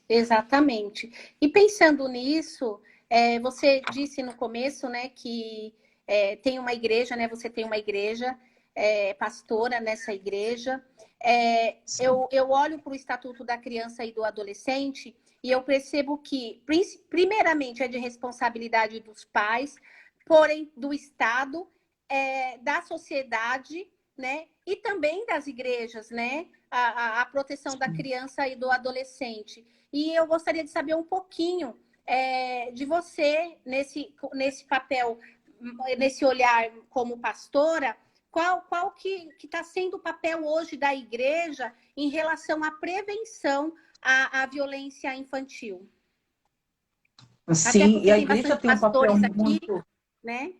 Exatamente. E pensando nisso, você disse no começo, né, que tem uma igreja, né? Você tem uma igreja, pastora nessa igreja. Eu olho para o Estatuto da Criança e do Adolescente e eu percebo que, primeiramente, é de responsabilidade dos pais, porém do Estado, da sociedade, né? E também das igrejas, né? A proteção da criança e do adolescente. E eu gostaria de saber um pouquinho de você nesse papel, nesse olhar como pastora, qual que está sendo o papel hoje da igreja em relação à prevenção à violência infantil? Até Sim, e porque a tem igreja bastante tem um papel pastores aqui, muito. né?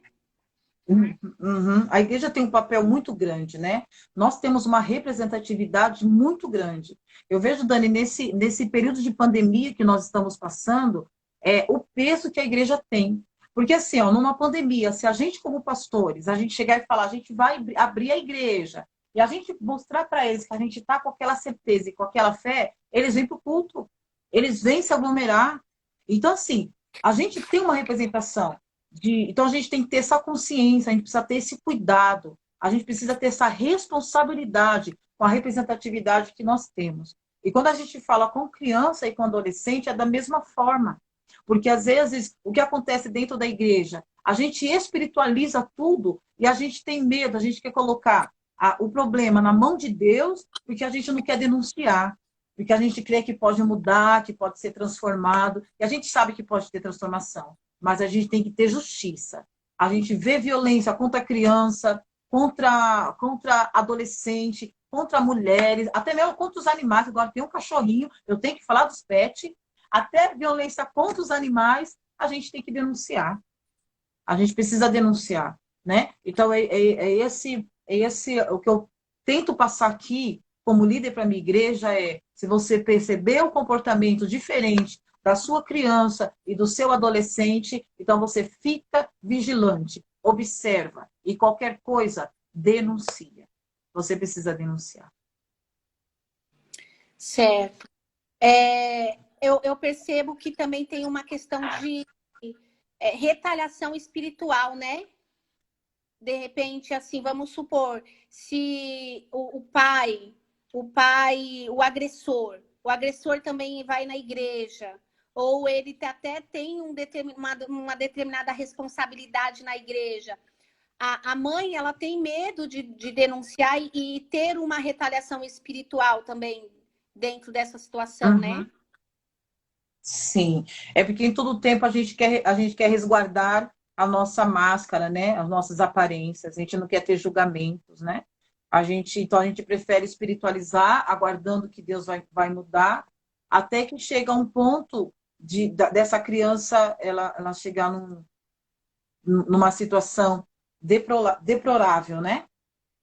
Uhum. A igreja tem um papel muito grande, né? Nós temos uma representatividade muito grande. Eu vejo, Dani, nesse período de pandemia que nós estamos passando, o peso que a igreja tem. Porque, assim, ó, numa pandemia, se a gente, como pastores, a gente chegar e falar, a gente vai abrir a igreja, e a gente mostrar para eles que a gente está com aquela certeza e com aquela fé, eles vêm para o culto, eles vêm se aglomerar. Então, assim, a gente tem uma representação. Então, a gente tem que ter essa consciência, a gente precisa ter esse cuidado, a gente precisa ter essa responsabilidade com a representatividade que nós temos. E quando a gente fala com criança e com adolescente, é da mesma forma. Porque, às vezes, o que acontece dentro da igreja, a gente espiritualiza tudo e a gente tem medo, a gente quer colocar o problema na mão de Deus, porque a gente não quer denunciar, porque a gente crê que pode mudar, que pode ser transformado, e a gente sabe que pode ter transformação, mas a gente tem que ter justiça. A gente vê violência contra criança, contra adolescente, contra mulheres, até mesmo contra os animais. Agora tem um cachorrinho, eu tenho que falar dos pets, até violência contra os animais, a gente tem que denunciar. A gente precisa denunciar, né? Então, esse o que eu tento passar aqui como líder para a minha igreja se você perceber o comportamento diferente da sua criança e do seu adolescente, então você fica vigilante. observa e qualquer coisa, denuncia. Você precisa denunciar. Certo. Eu percebo que também tem uma questão de retaliação espiritual, né? De repente, assim, vamos supor, se o agressor também vai na igreja, ou ele até tem uma determinada responsabilidade na igreja. A mãe, ela tem medo de denunciar e ter uma retaliação espiritual também dentro dessa situação, né? Sim, é porque em todo tempo a gente quer resguardar a nossa máscara, né? As nossas aparências, a gente não quer ter julgamentos, né? Então a gente prefere espiritualizar, aguardando que Deus vai mudar, até que chega um ponto dessa criança ela chegar numa situação deplorável, né?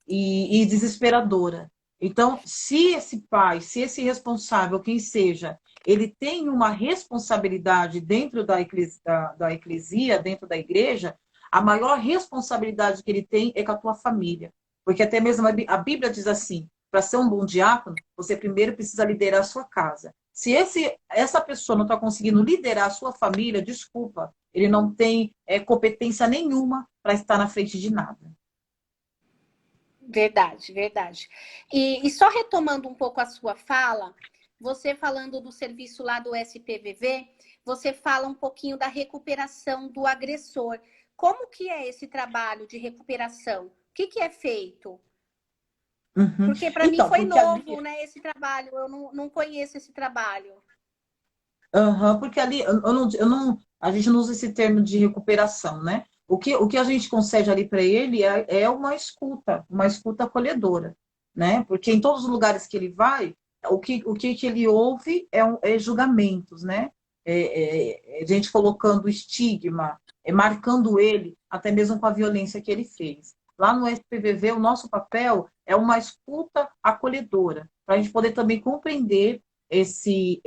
E desesperadora. Então, se esse pai, se esse responsável, quem seja, ele tem uma responsabilidade dentro da eclesia, dentro da igreja, a maior responsabilidade que ele tem é com a tua família. Porque até mesmo a Bíblia diz assim, para ser um bom diácono, você primeiro precisa liderar a sua casa. Se essa pessoa não está conseguindo liderar a sua família, desculpa, ele não tem competência nenhuma para estar na frente de nada. Verdade, verdade. E só retomando um pouco a sua fala, você falando do serviço lá do SPVV, você fala um pouquinho da recuperação do agressor. Como que é esse trabalho de recuperação? O que é feito? Uhum. Porque para mim Então, foi porque novo, né, esse trabalho. Eu não conheço esse trabalho. porque ali a gente não usa esse termo de recuperação, né? O que a gente concede ali para ele é uma escuta acolhedora, né? Porque em todos os lugares que ele vai, o que ele ouve é julgamentos, né? Gente colocando estigma, marcando ele, até mesmo com a violência que ele fez. Lá no SPVV, o nosso papel é uma escuta acolhedora, para a gente poder também compreender esse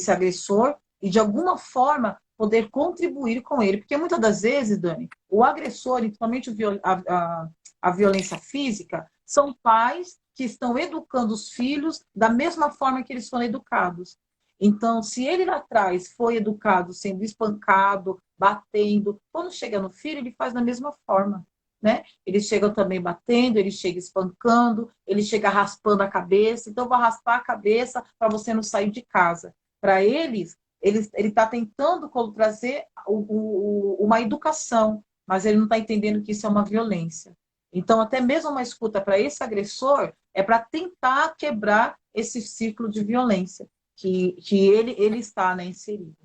agressor e, de alguma forma, poder contribuir com ele. Porque muitas das vezes, Dani, o agressor, principalmente a violência física, são pais que estão educando os filhos da mesma forma que eles foram educados. Então, se ele lá atrás foi educado sendo espancado, batendo, quando chega no filho, ele faz da mesma forma. Né? Eles chegam também batendo, ele chega espancando, ele chega raspando a cabeça. Então, vou raspar a cabeça para você não sair de casa. Para eles, ele está tentando trazer uma educação, mas ele não está entendendo que isso é uma violência. Então, até mesmo uma escuta para esse agressor é para tentar quebrar esse ciclo de violência que ele está, né, inserido.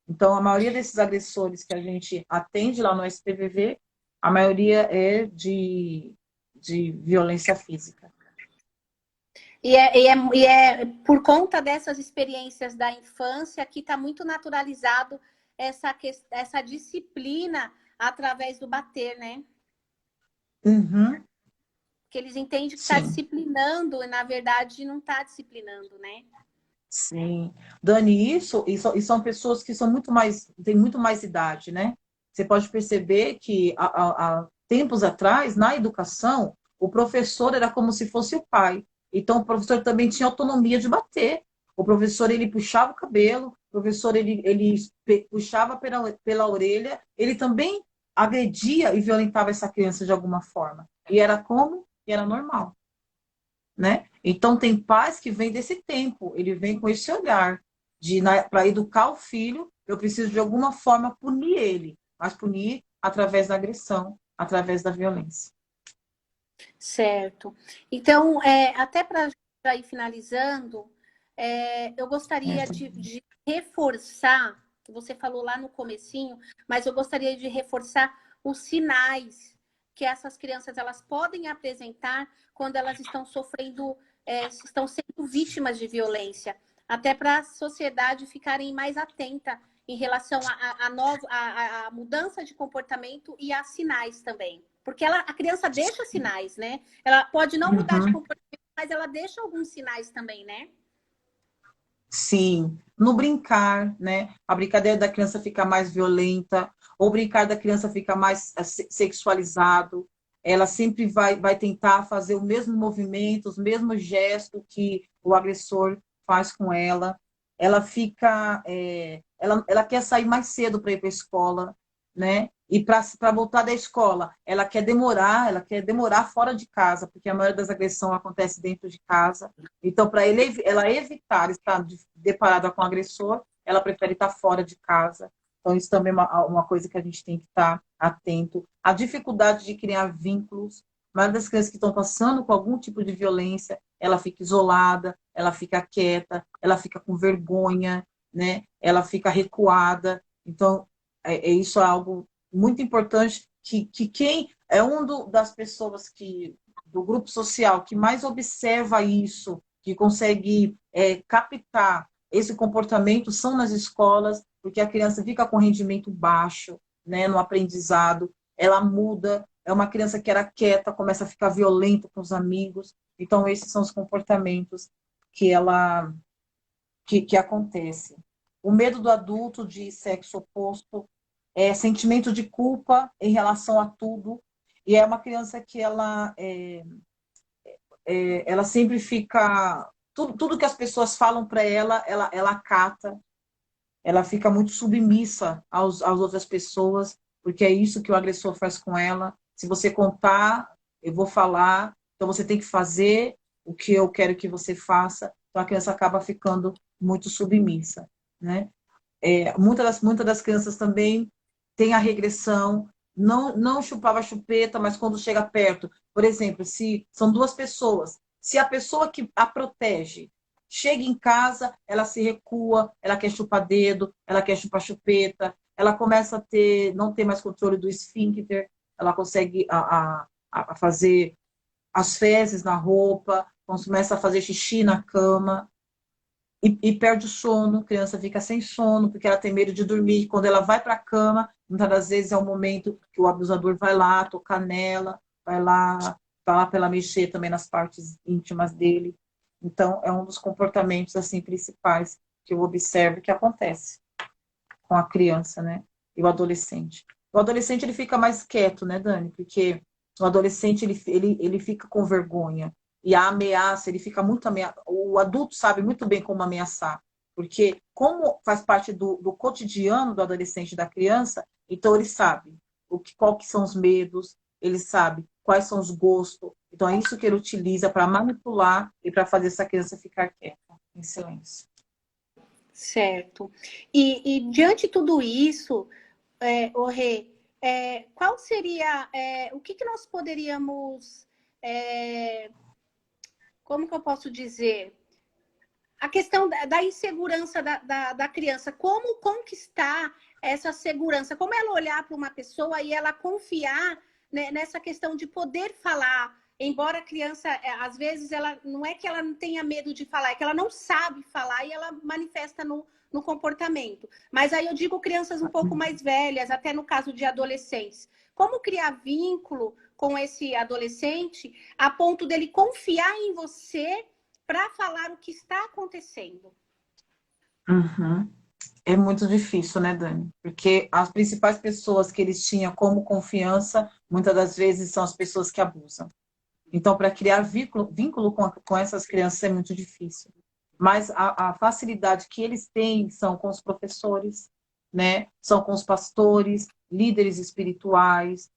Então, a maioria desses agressores que a gente atende lá no SPVV, a maioria é de violência física. E é por conta dessas experiências da infância que está muito naturalizado essa disciplina através do bater, né? Uhum. Que eles entendem que está Sim. disciplinando e, na verdade, não está disciplinando, né? Sim. Dani, e são pessoas que têm muito mais idade, né? Você pode perceber que há tempos atrás, na educação, o professor era como se fosse o pai. Então, o professor também tinha autonomia de bater. O professor, ele puxava o cabelo, o professor, ele puxava pela orelha, ele também agredia e violentava essa criança de alguma forma. E era como? E era normal, né? Então, tem pais que vêm desse tempo, ele vem com esse olhar para educar o filho, eu preciso de alguma forma punir ele, mas punir através da agressão, através da violência. Certo. Então, até para ir finalizando, eu gostaria de reforçar, você falou lá no comecinho, mas eu gostaria de reforçar os sinais que essas crianças elas podem apresentar quando elas estão sofrendo, estão sendo vítimas de violência, até para a sociedade ficarem mais atenta em relação à mudança de comportamento e a sinais também. Porque a criança deixa sinais, né? Ela pode não mudar de comportamento, mas ela deixa alguns sinais também, né? Sim, no brincar, né? A brincadeira da criança fica mais violenta, ou o brincar da criança fica mais sexualizado. Ela sempre vai tentar fazer o mesmo movimento, os mesmos gestos que o agressor faz com ela. Ela fica, ela quer sair mais cedo para ir para a escola, né? E para voltar da escola, ela quer demorar fora de casa, porque a maioria das agressões acontece dentro de casa. Então, para ela evitar estar deparada com o agressor, ela prefere estar fora de casa. Então, isso também é uma coisa que a gente tem que estar atento. A dificuldade de criar vínculos. A maioria das crianças que estão passando com algum tipo de violência, ela fica isolada, ela fica quieta, ela fica com vergonha, né? Ela fica recuada. Então, isso é algo muito importante que quem é das pessoas do grupo social que mais observa isso, que consegue captar esse comportamento são nas escolas, porque a criança fica com rendimento baixo, né, no aprendizado, ela muda, é uma criança que era quieta, começa a ficar violenta com os amigos. Então, esses são os comportamentos que ela que acontece. O medo do adulto de sexo oposto, sentimento de culpa em relação a tudo, e é uma criança que ela sempre fica. Tudo que as pessoas falam para ela acata, ela fica muito submissa às outras pessoas, porque é isso que o agressor faz com ela. Se você contar, eu vou falar, então você tem que fazer o que eu quero que você faça. Então a criança acaba ficando muito submissa, né? Muitas das crianças também têm a regressão, não chupava chupeta, mas quando chega perto, por exemplo, se são duas pessoas, se a pessoa que a protege chega em casa, ela se recua, ela quer chupar dedo, ela quer chupar chupeta, ela começa a não ter mais controle do esfíncter, ela consegue a fazer as fezes na roupa, começa a fazer xixi na cama, e perde o sono, a criança fica sem sono, porque ela tem medo de dormir. Quando ela vai para a cama, muitas das vezes é o momento que o abusador vai lá tocar nela, vai lá para ela mexer também nas partes íntimas dele. Então, é um dos comportamentos assim principais que eu observo que acontece com a criança, né? E o adolescente. O adolescente ele fica mais quieto, né, Dani? Porque o adolescente ele fica com vergonha. E a ameaça, ele fica muito ameaçado. O adulto sabe muito bem como ameaçar. Porque, como faz parte do cotidiano do adolescente e da criança, então ele sabe qual que são os medos, ele sabe quais são os gostos. Então, é isso que ele utiliza para manipular e para fazer essa criança ficar quieta, em silêncio. Certo. E diante de tudo isso, Rê, qual seria, o que nós poderíamos, como que eu posso dizer? A questão da insegurança da criança, como conquistar essa segurança, como ela olhar para uma pessoa e ela confiar, né, nessa questão de poder falar, embora a criança, às vezes, ela não é que ela não tenha medo de falar, é que ela não sabe falar e ela manifesta no comportamento. Mas aí eu digo crianças um pouco mais velhas, até no caso de adolescentes. Como criar vínculo com esse adolescente a ponto dele confiar em você para falar o que está acontecendo? Uhum. É muito difícil, né, Dani? Porque as principais pessoas que eles tinham como confiança, muitas das vezes são as pessoas que abusam. Então, para criar vínculo com essas crianças é muito difícil. Mas a facilidade que eles têm são com os professores, né? São com os pastores, líderes espirituais,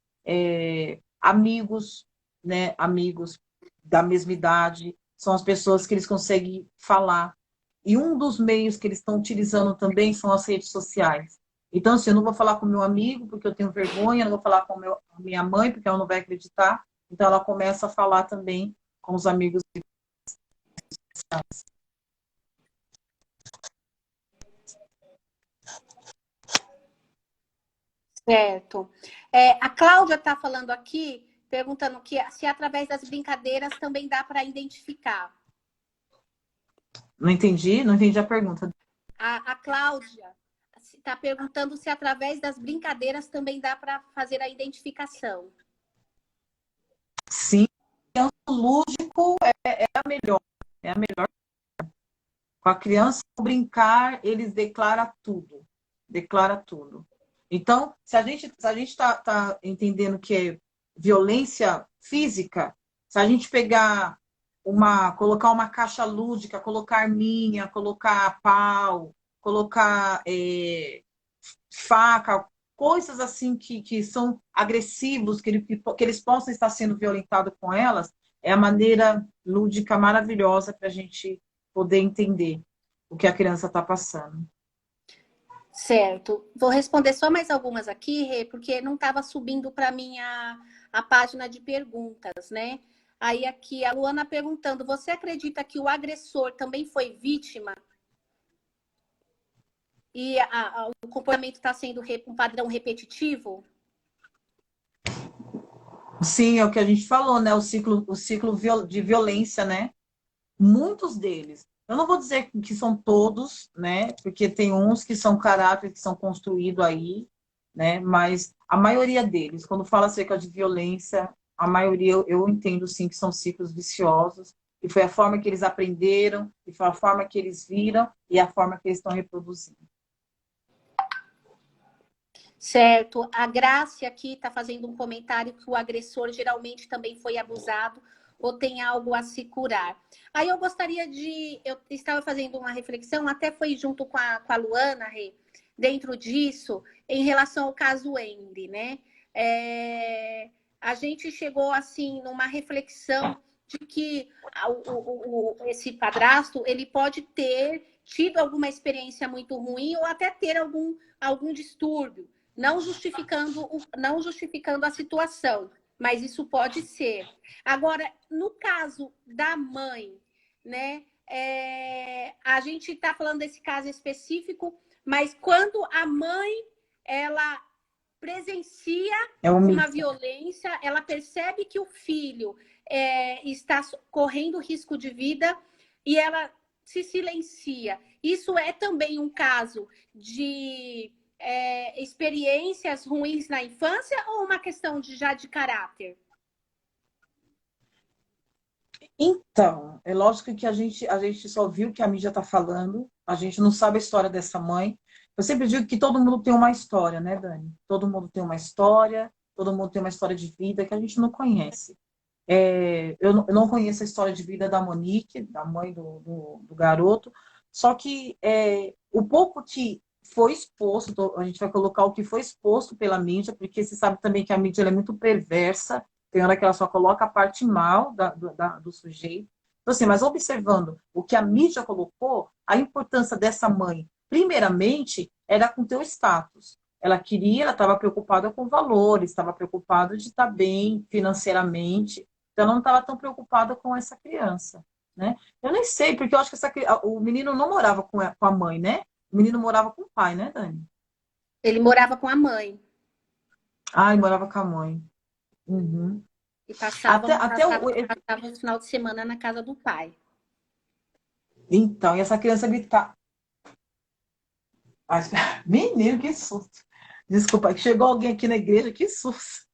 amigos, né? Amigos da mesma idade. São as pessoas que eles conseguem falar. E um dos meios que eles estão utilizando também são as redes sociais. Então, assim, eu não vou falar com meu amigo porque eu tenho vergonha, não vou falar com minha mãe porque ela não vai acreditar. Então, ela começa a falar também com os amigos. Certo. A Cláudia está falando aqui, perguntando se através das brincadeiras também dá para identificar. Não entendi a pergunta. A Cláudia está perguntando se através das brincadeiras também dá para fazer a identificação. Sim, o lúdico é a melhor. É a melhor. Com a criança, brincar, eles declaram tudo. Declara tudo. Então, se a gente tá entendendo que é violência física, se a gente pegar colocar uma caixa lúdica, colocar arminha, colocar pau, colocar faca, coisas assim que são agressivos, que eles possam estar sendo violentados com elas, é a maneira lúdica maravilhosa para a gente poder entender o que a criança está passando. Certo. Vou responder só mais algumas aqui, Rê, porque não estava subindo para mim a página de perguntas, né? Aí aqui a Luana perguntando: você acredita que o agressor também foi vítima? E o comportamento está sendo um padrão repetitivo? Sim, é o que a gente falou, né? O ciclo de violência, né? Muitos deles. Eu não vou dizer que são todos, né? Porque tem uns que são caráter que são construídos aí, né? Mas a maioria deles, quando fala acerca de violência, a maioria eu entendo sim que são ciclos viciosos. E foi a forma que eles aprenderam, e foi a forma que eles viram, e a forma que eles estão reproduzindo. Certo. A Grace aqui está fazendo um comentário que o agressor geralmente também foi abusado ou tem algo a se curar. Aí eu gostaria de... Eu estava fazendo uma reflexão, até foi junto com a Luana, Rê, dentro disso, em relação ao caso Emily, né? A gente chegou, assim, numa reflexão de que esse padrasto, ele pode ter tido alguma experiência muito ruim ou até ter algum distúrbio. Não justificando a situação, mas isso pode ser. Agora, no caso da mãe, né? A gente está falando desse caso específico, mas quando a mãe ela presencia uma violência, ela percebe que o filho está correndo risco de vida e ela se silencia. Isso é também um caso de experiências ruins na infância ou uma questão já de caráter? Então, é lógico que a gente só viu o que a mídia está falando, a gente não sabe a história dessa mãe. Eu sempre digo que todo mundo tem uma história, né, Dani? Todo mundo tem uma história, todo mundo tem uma história de vida que a gente não conhece. Eu não conheço a história de vida da Monique, da mãe do garoto, só que o pouco que foi exposto, a gente vai colocar o que foi exposto pela mídia, porque você sabe também que a mídia é muito perversa, tem hora que ela só coloca a parte mal do sujeito. Então, assim, mas observando o que a mídia colocou, a importância dessa mãe, primeiramente, era com teu status. Ela estava preocupada com valores, estava preocupada de estar bem financeiramente, então, ela não estava tão preocupada com essa criança, né? Eu nem sei, porque eu acho que o menino não morava com a mãe, né? O menino morava com o pai, né, Dani? Ele morava com a mãe. Ah, ele morava com a mãe. Uhum. E passavam Até o final de semana na casa do pai. Então, e essa criança gritar. Ai, menino, que susto. Desculpa, que chegou alguém aqui na igreja, que susto.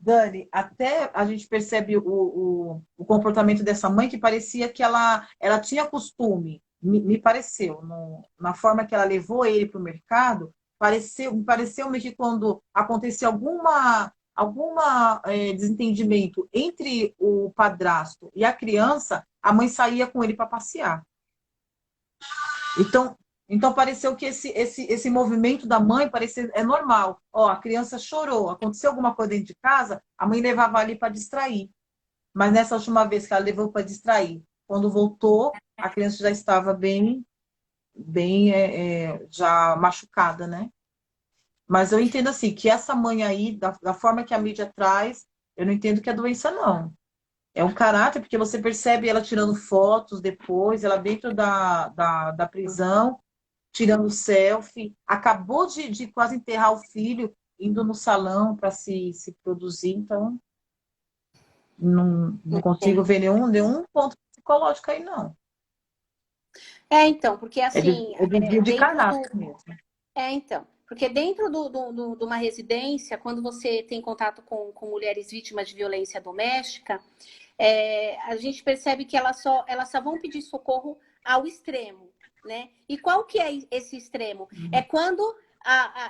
Dani, até a gente percebe o comportamento dessa mãe que parecia que ela tinha costume, me pareceu, na forma que ela levou ele para o mercado, me pareceu que quando acontecia alguma desentendimento entre o padrasto e a criança, a mãe saía com ele para passear. Então pareceu que esse movimento da mãe é normal. Ó, a criança chorou, aconteceu alguma coisa dentro de casa, a mãe levava ali para distrair. Mas nessa última vez que ela levou para distrair, quando voltou, a criança já estava bem já machucada, né? Mas eu entendo assim, que essa mãe aí, da forma que a mídia traz, eu não entendo que é doença, não. É um caráter, porque você percebe ela tirando fotos depois, ela dentro da prisão, tirando selfie, acabou de quase enterrar o filho, indo no salão para se produzir, então não consigo ver nenhum ponto psicológico aí, não. Então, porque assim, De caráter mesmo. Então, porque dentro de uma residência, quando você tem contato com mulheres vítimas de violência doméstica, a gente percebe que elas só vão pedir socorro ao extremo, né? E qual que é esse extremo? É quando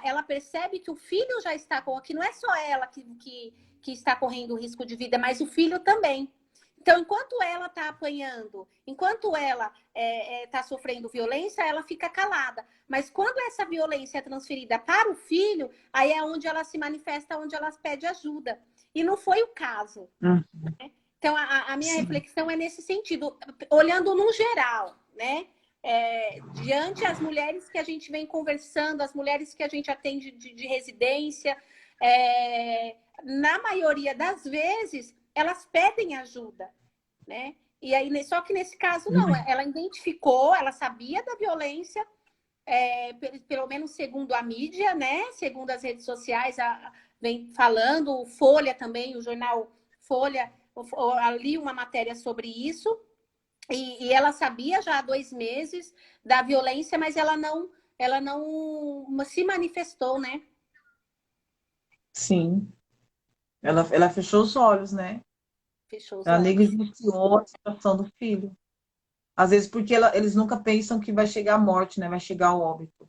ela percebe que o filho já está com... que não é só ela que está correndo risco de vida, mas o filho também. Então, enquanto ela está apanhando, enquanto ela está sofrendo violência, ela fica calada. Mas quando essa violência é transferida para o filho, aí é onde ela se manifesta, onde ela pede ajuda. E não foi o caso. Uhum. Né? Então, a minha Sim. reflexão é nesse sentido, olhando no geral, né? Diante as mulheres que a gente vem conversando, as mulheres que a gente atende de residência, na maioria das vezes, elas pedem ajuda, né? E aí, só que nesse caso, não. Ela identificou, ela sabia da violência, pelo menos segundo a mídia, né? Segundo as redes sociais, vem falando, o Folha também, o jornal Folha, ali uma matéria sobre isso. E ela sabia já há 2 meses da violência, mas ela não se manifestou, né? Sim. Ela fechou os olhos, né? Fechou os Ela olhos. negligenciou a situação do filho. Às vezes porque eles nunca pensam que vai chegar a morte, né? Vai chegar o óbito.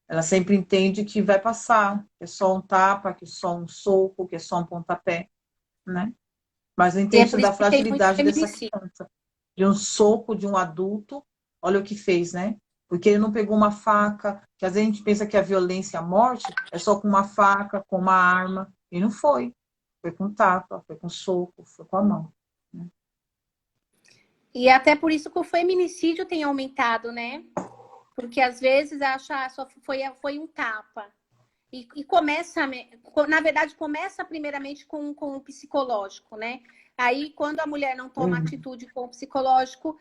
Ela sempre entende que vai passar, que é só um tapa, que é só um soco, que é só um pontapé, né? Mas não E é entende por isso da que tem muito fragilidade dessa feminicídio. criança. De um soco de um adulto, olha o que fez, né? Porque ele não pegou uma faca, que às vezes a gente pensa que a violência, a morte, é só com uma faca, com uma arma. E não foi. Foi com tapa, foi com soco, foi com a mão. Né? E até por isso que o feminicídio tem aumentado, né? Porque às vezes acha só foi um tapa. E começa, na verdade, começa primeiramente com o psicológico, né? Aí, quando a mulher não toma atitude com o psicológico,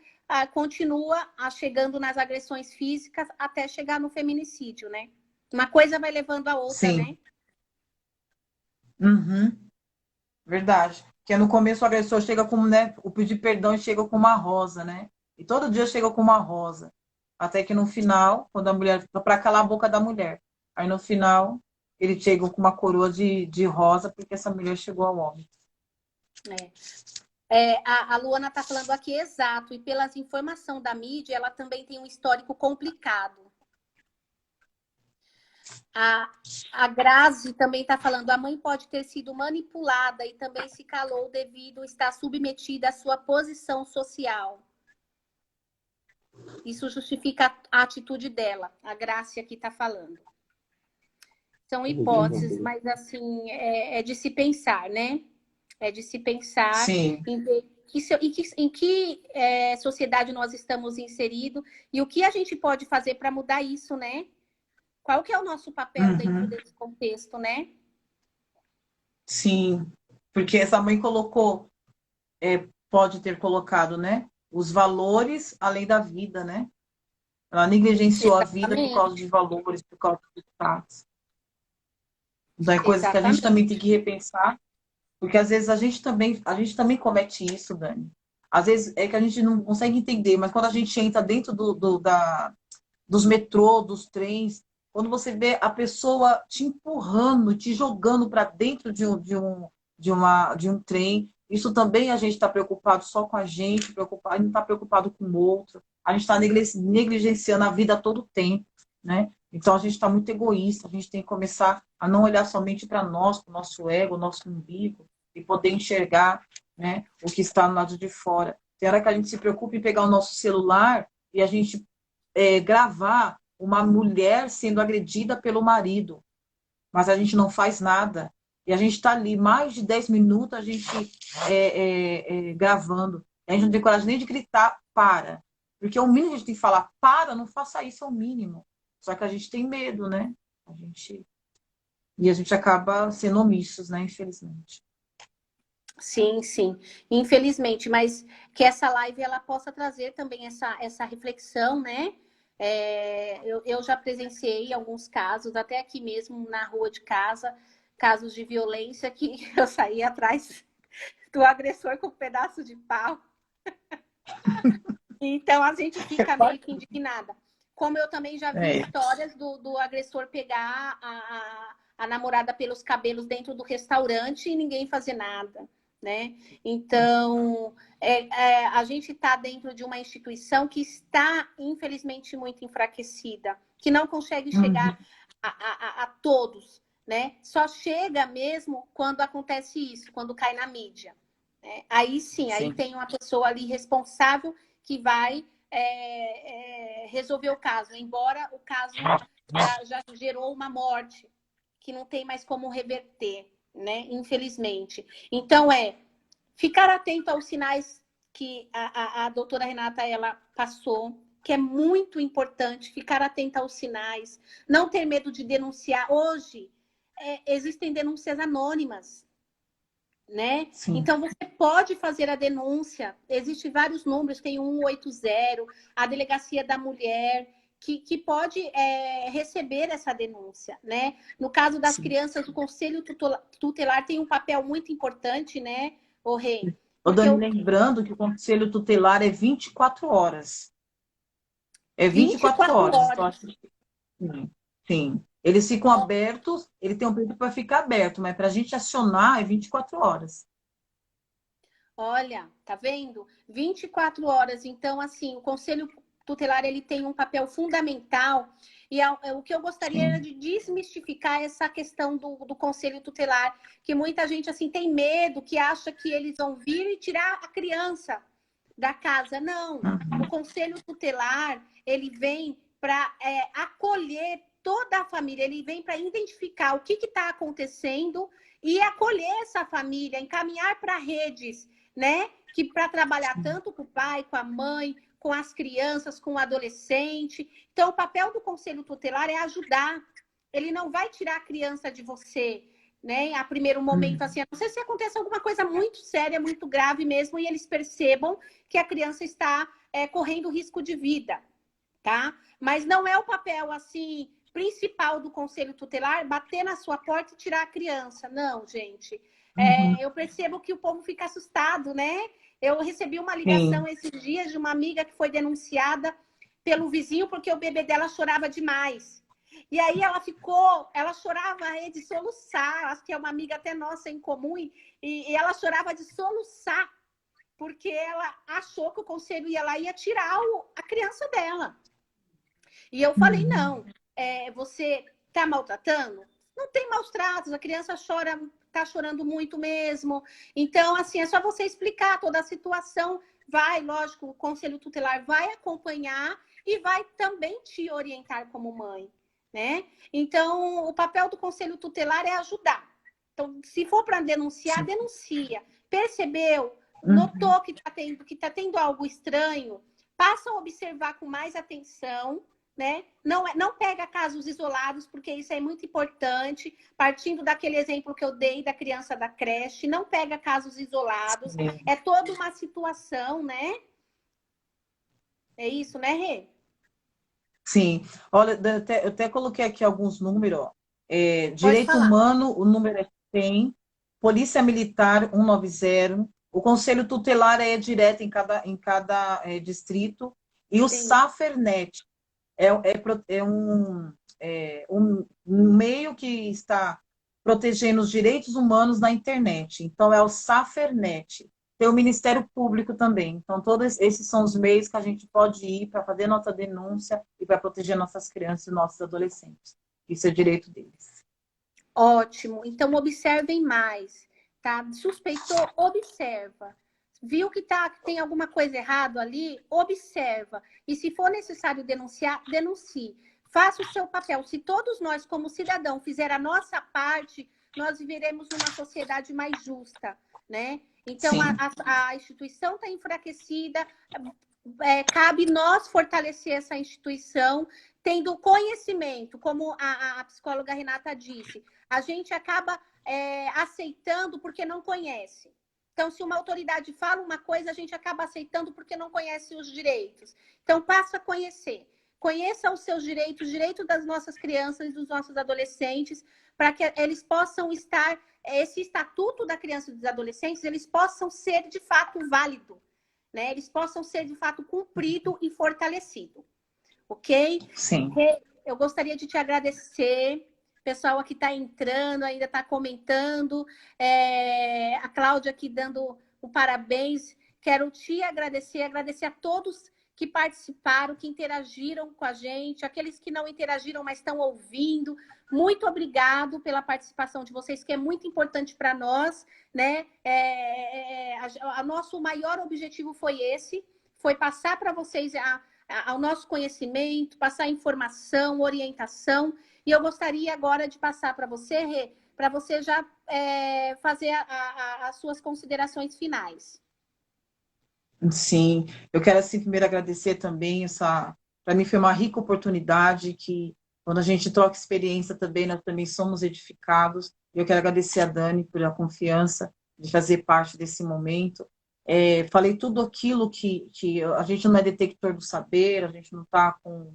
continua chegando nas agressões físicas até chegar no feminicídio, né? Uma coisa vai levando a outra, Sim. né? Uhum. Verdade. Que no começo o agressor chega com, né, o pedir perdão e chega com uma rosa, né? E todo dia chega com uma rosa. Até que no final, quando a mulher, para calar a boca da mulher. Aí no final, ele chega com uma coroa de rosa, porque essa mulher chegou ao homem. A Luana está falando aqui exato, e pelas informações da mídia, ela também tem um histórico complicado. A Grazi também está falando, a mãe pode ter sido manipulada e também se calou devido a estar submetida à sua posição social. Isso justifica a atitude dela. A Grazi aqui está falando. São hipóteses, mas assim, é de se pensar, né? É de se pensar Sim. em que sociedade nós estamos inseridos e o que a gente pode fazer para mudar isso, né? Qual que é o nosso papel dentro desse contexto, né? Sim. Porque essa mãe colocou, pode ter colocado, né? Os valores além da vida, né? Ela negligenciou a vida por causa Exatamente. de valores, por causa de status. Então, é coisas que a gente também tem Exatamente. que repensar. Porque às vezes a gente também comete isso, Dani. Às vezes é que a gente não consegue entender, mas quando a gente entra dentro dos metrô, dos trens, quando você vê a pessoa te empurrando, te jogando para dentro de um trem, isso também a gente está preocupado só com a gente, preocupado, a gente não está preocupado com o outro, a gente está negligenciando a vida a todo tempo, né? Então a gente está muito egoísta, a gente tem que começar a não olhar somente para nós, para o nosso ego, o nosso umbigo, e poder enxergar, né, o que está no lado de fora. Tem hora que a gente se preocupa em pegar o nosso celular e a gente gravar uma mulher sendo agredida pelo marido, mas a gente não faz nada. E a gente está ali mais de 10 minutos a gente gravando. E a gente não tem coragem nem de gritar, para. Porque o mínimo que a gente tem que falar, para, não faça isso, é o mínimo. Só que a gente tem medo, né? E a gente acaba sendo omissos, né? Infelizmente. Sim, sim. Infelizmente, mas que essa live ela possa trazer também essa reflexão, né? Eu já presenciei alguns casos, até aqui mesmo na rua de casa, casos de violência que eu saí atrás do agressor com um pedaço de pau. Então a gente fica meio que indignada. Como eu também já vi histórias do agressor pegar a namorada pelos cabelos dentro do restaurante e ninguém fazer nada, né? Então, a gente está dentro de uma instituição que está, infelizmente, muito enfraquecida, que não consegue chegar a todos, né? Só chega mesmo quando acontece isso, quando cai na mídia. Né? Aí sim, aí tem uma pessoa ali responsável que vai resolver o caso, embora o caso já gerou uma morte, que não tem mais como reverter, né? Infelizmente. Então, ficar atento aos sinais que a doutora Renata ela passou, que é muito importante, ficar atenta aos sinais, não ter medo de denunciar. Hoje, existem denúncias anônimas, né? Sim. Então, você pode fazer a denúncia. Existem vários números, tem 180, a Delegacia da Mulher, que pode receber essa denúncia, né? No caso das crianças, o Conselho Tutelar tem um papel muito importante, né, o Rê? Ô, Dani, lembrando que o Conselho Tutelar é 24 horas. É 24 24 horas. Então, horas. acho que sim. Sim. Eles ficam abertos, ele tem um período para ficar aberto, mas para a gente acionar é 24 horas. Olha, tá vendo? 24 horas. Então, assim, o Conselho Tutelar ele tem um papel fundamental. E o que eu gostaria era de desmistificar essa questão do Conselho Tutelar, que muita gente assim tem medo, que acha que eles vão vir e tirar a criança da casa. Não. O Conselho Tutelar ele vem para acolher toda a família, ele vem para identificar o que está acontecendo e acolher essa família, encaminhar para redes, né? Que para trabalhar tanto com o pai, com a mãe, com as crianças, com o adolescente. Então, o papel do Conselho Tutelar é ajudar. Ele não vai tirar a criança de você, né? A primeiro momento, assim, a não ser se aconteça alguma coisa muito séria, muito grave mesmo, e eles percebam que a criança está correndo risco de vida, tá? Mas não é o papel, assim, principal do Conselho Tutelar bater na sua porta e tirar a criança. Não, gente. Eu percebo que o povo fica assustado, né? Eu recebi uma ligação esses dias de uma amiga que foi denunciada pelo vizinho porque o bebê dela chorava demais. E aí ela chorava de soluçar, acho que é uma amiga até nossa em comum, e ela chorava de soluçar, porque ela achou que o conselho ia lá e ia tirar a criança dela. E eu falei, não, você está maltratando? Não tem maus tratos, a criança chora, está chorando muito mesmo. Então, assim, é só você explicar toda a situação. Vai, lógico, o Conselho Tutelar vai acompanhar e vai também te orientar como mãe, né? Então, o papel do Conselho Tutelar é ajudar. Então, se for para denunciar, denuncia. Percebeu? Notou que está tendo algo estranho? Passa a observar com mais atenção, né? Não pega casos isolados, porque isso é muito importante. Partindo daquele exemplo que eu dei da criança da creche, não pega casos isolados. É toda uma situação, né? É isso, né, Rê? Sim. Olha, eu até coloquei aqui alguns números. Ó. Pode Direito falar. Humano, o número é 100. Polícia Militar, 190. O Conselho Tutelar é direto em cada distrito. E o Sim. Safernet um meio que está protegendo os direitos humanos na internet. Então, é o Safernet. Tem o Ministério Público também. Então, todos esses são os meios que a gente pode ir para fazer nossa denúncia e para proteger nossas crianças e nossos adolescentes. Isso é direito deles. Ótimo. Então, observem mais, tá? Suspeitou, observa. Viu que tem alguma coisa errada ali? Observa. E se for necessário denunciar, denuncie. Faça o seu papel. Se todos nós, como cidadão, fizer a nossa parte, nós viveremos numa sociedade mais justa, né? Então, a instituição está enfraquecida, cabe nós fortalecer essa instituição, tendo conhecimento, como a psicóloga Renata disse. A gente acaba aceitando porque não conhece. Então, se uma autoridade fala uma coisa, a gente acaba aceitando porque não conhece os direitos. Então, passa a conhecer. Conheça os seus direitos, os direitos das nossas crianças e dos nossos adolescentes, para que eles possam estar, esse estatuto da criança e dos adolescentes, eles possam ser de fato válido, né? Eles possam ser de fato cumprido e fortalecido. Ok? Sim. Eu gostaria de te agradecer. O pessoal aqui está entrando, ainda está comentando. A Cláudia aqui dando o parabéns. Quero te agradecer, agradecer a todos que participaram, que interagiram com a gente, aqueles que não interagiram, mas estão ouvindo. Muito obrigado pela participação de vocês, que é muito importante para nós, né? Nosso maior objetivo foi esse, foi passar para vocês o nosso conhecimento, passar informação, orientação. E eu gostaria agora de passar para você, Rê, para você já fazer as suas considerações finais. Sim, eu quero assim primeiro agradecer também para mim foi uma rica oportunidade que quando a gente troca experiência também, nós também somos edificados. Eu quero agradecer a Dani por a confiança de fazer parte desse momento. Falei tudo aquilo que a gente não é detector do saber, a gente não está com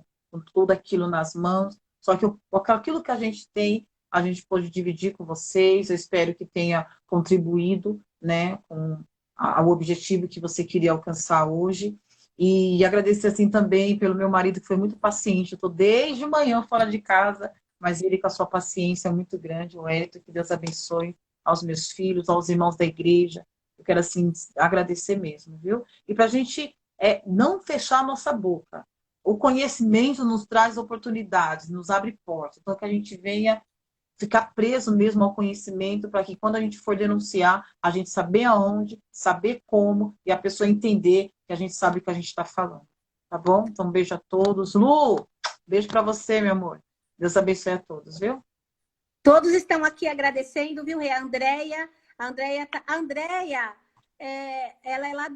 tudo aquilo nas mãos, só que aquilo que a gente tem, a gente pode dividir com vocês. Eu espero que tenha contribuído, né, com ao objetivo que você queria alcançar hoje. E agradecer assim também pelo meu marido, que foi muito paciente. Eu estou desde manhã fora de casa, mas ele com a sua paciência muito grande, o Hélio, que Deus abençoe aos meus filhos, aos irmãos da igreja. Eu quero assim agradecer mesmo, viu? E para a gente não fechar a nossa boca. O conhecimento nos traz oportunidades, nos abre portas. Então, que a gente venha ficar preso mesmo ao conhecimento, para que quando a gente for denunciar, a gente saber aonde, saber como, e a pessoa entender que a gente sabe o que a gente está falando. Tá bom? Então, um beijo a todos. Lu, beijo para você, meu amor. Deus abençoe a todos, viu? Todos estão aqui agradecendo, viu, Rê? A Andréia, ela é lá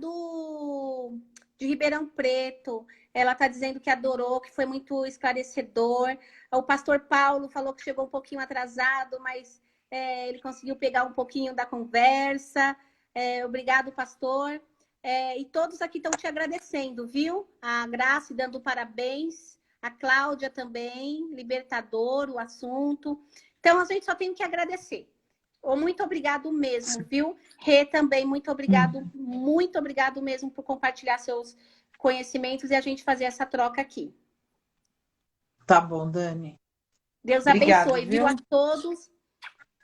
de Ribeirão Preto. Ela está dizendo que adorou, que foi muito esclarecedor. O pastor Paulo falou que chegou um pouquinho atrasado, mas ele conseguiu pegar um pouquinho da conversa. Obrigado, pastor. E todos aqui estão te agradecendo, viu? A Graça dando parabéns. A Cláudia também, libertador, o assunto. Então, a gente só tem que agradecer. Muito obrigado mesmo, viu? Rê também, muito obrigado mesmo por compartilhar seus conhecimentos e a gente fazer essa troca aqui. Tá bom, Dani. Deus Obrigado, abençoe, viu, viu? a todos.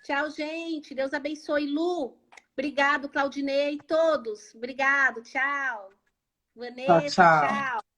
Tchau, gente. Deus abençoe, Lu. Obrigado, Claudinei, todos. Obrigado, tchau. Tchau, Vanessa, tchau. tchau.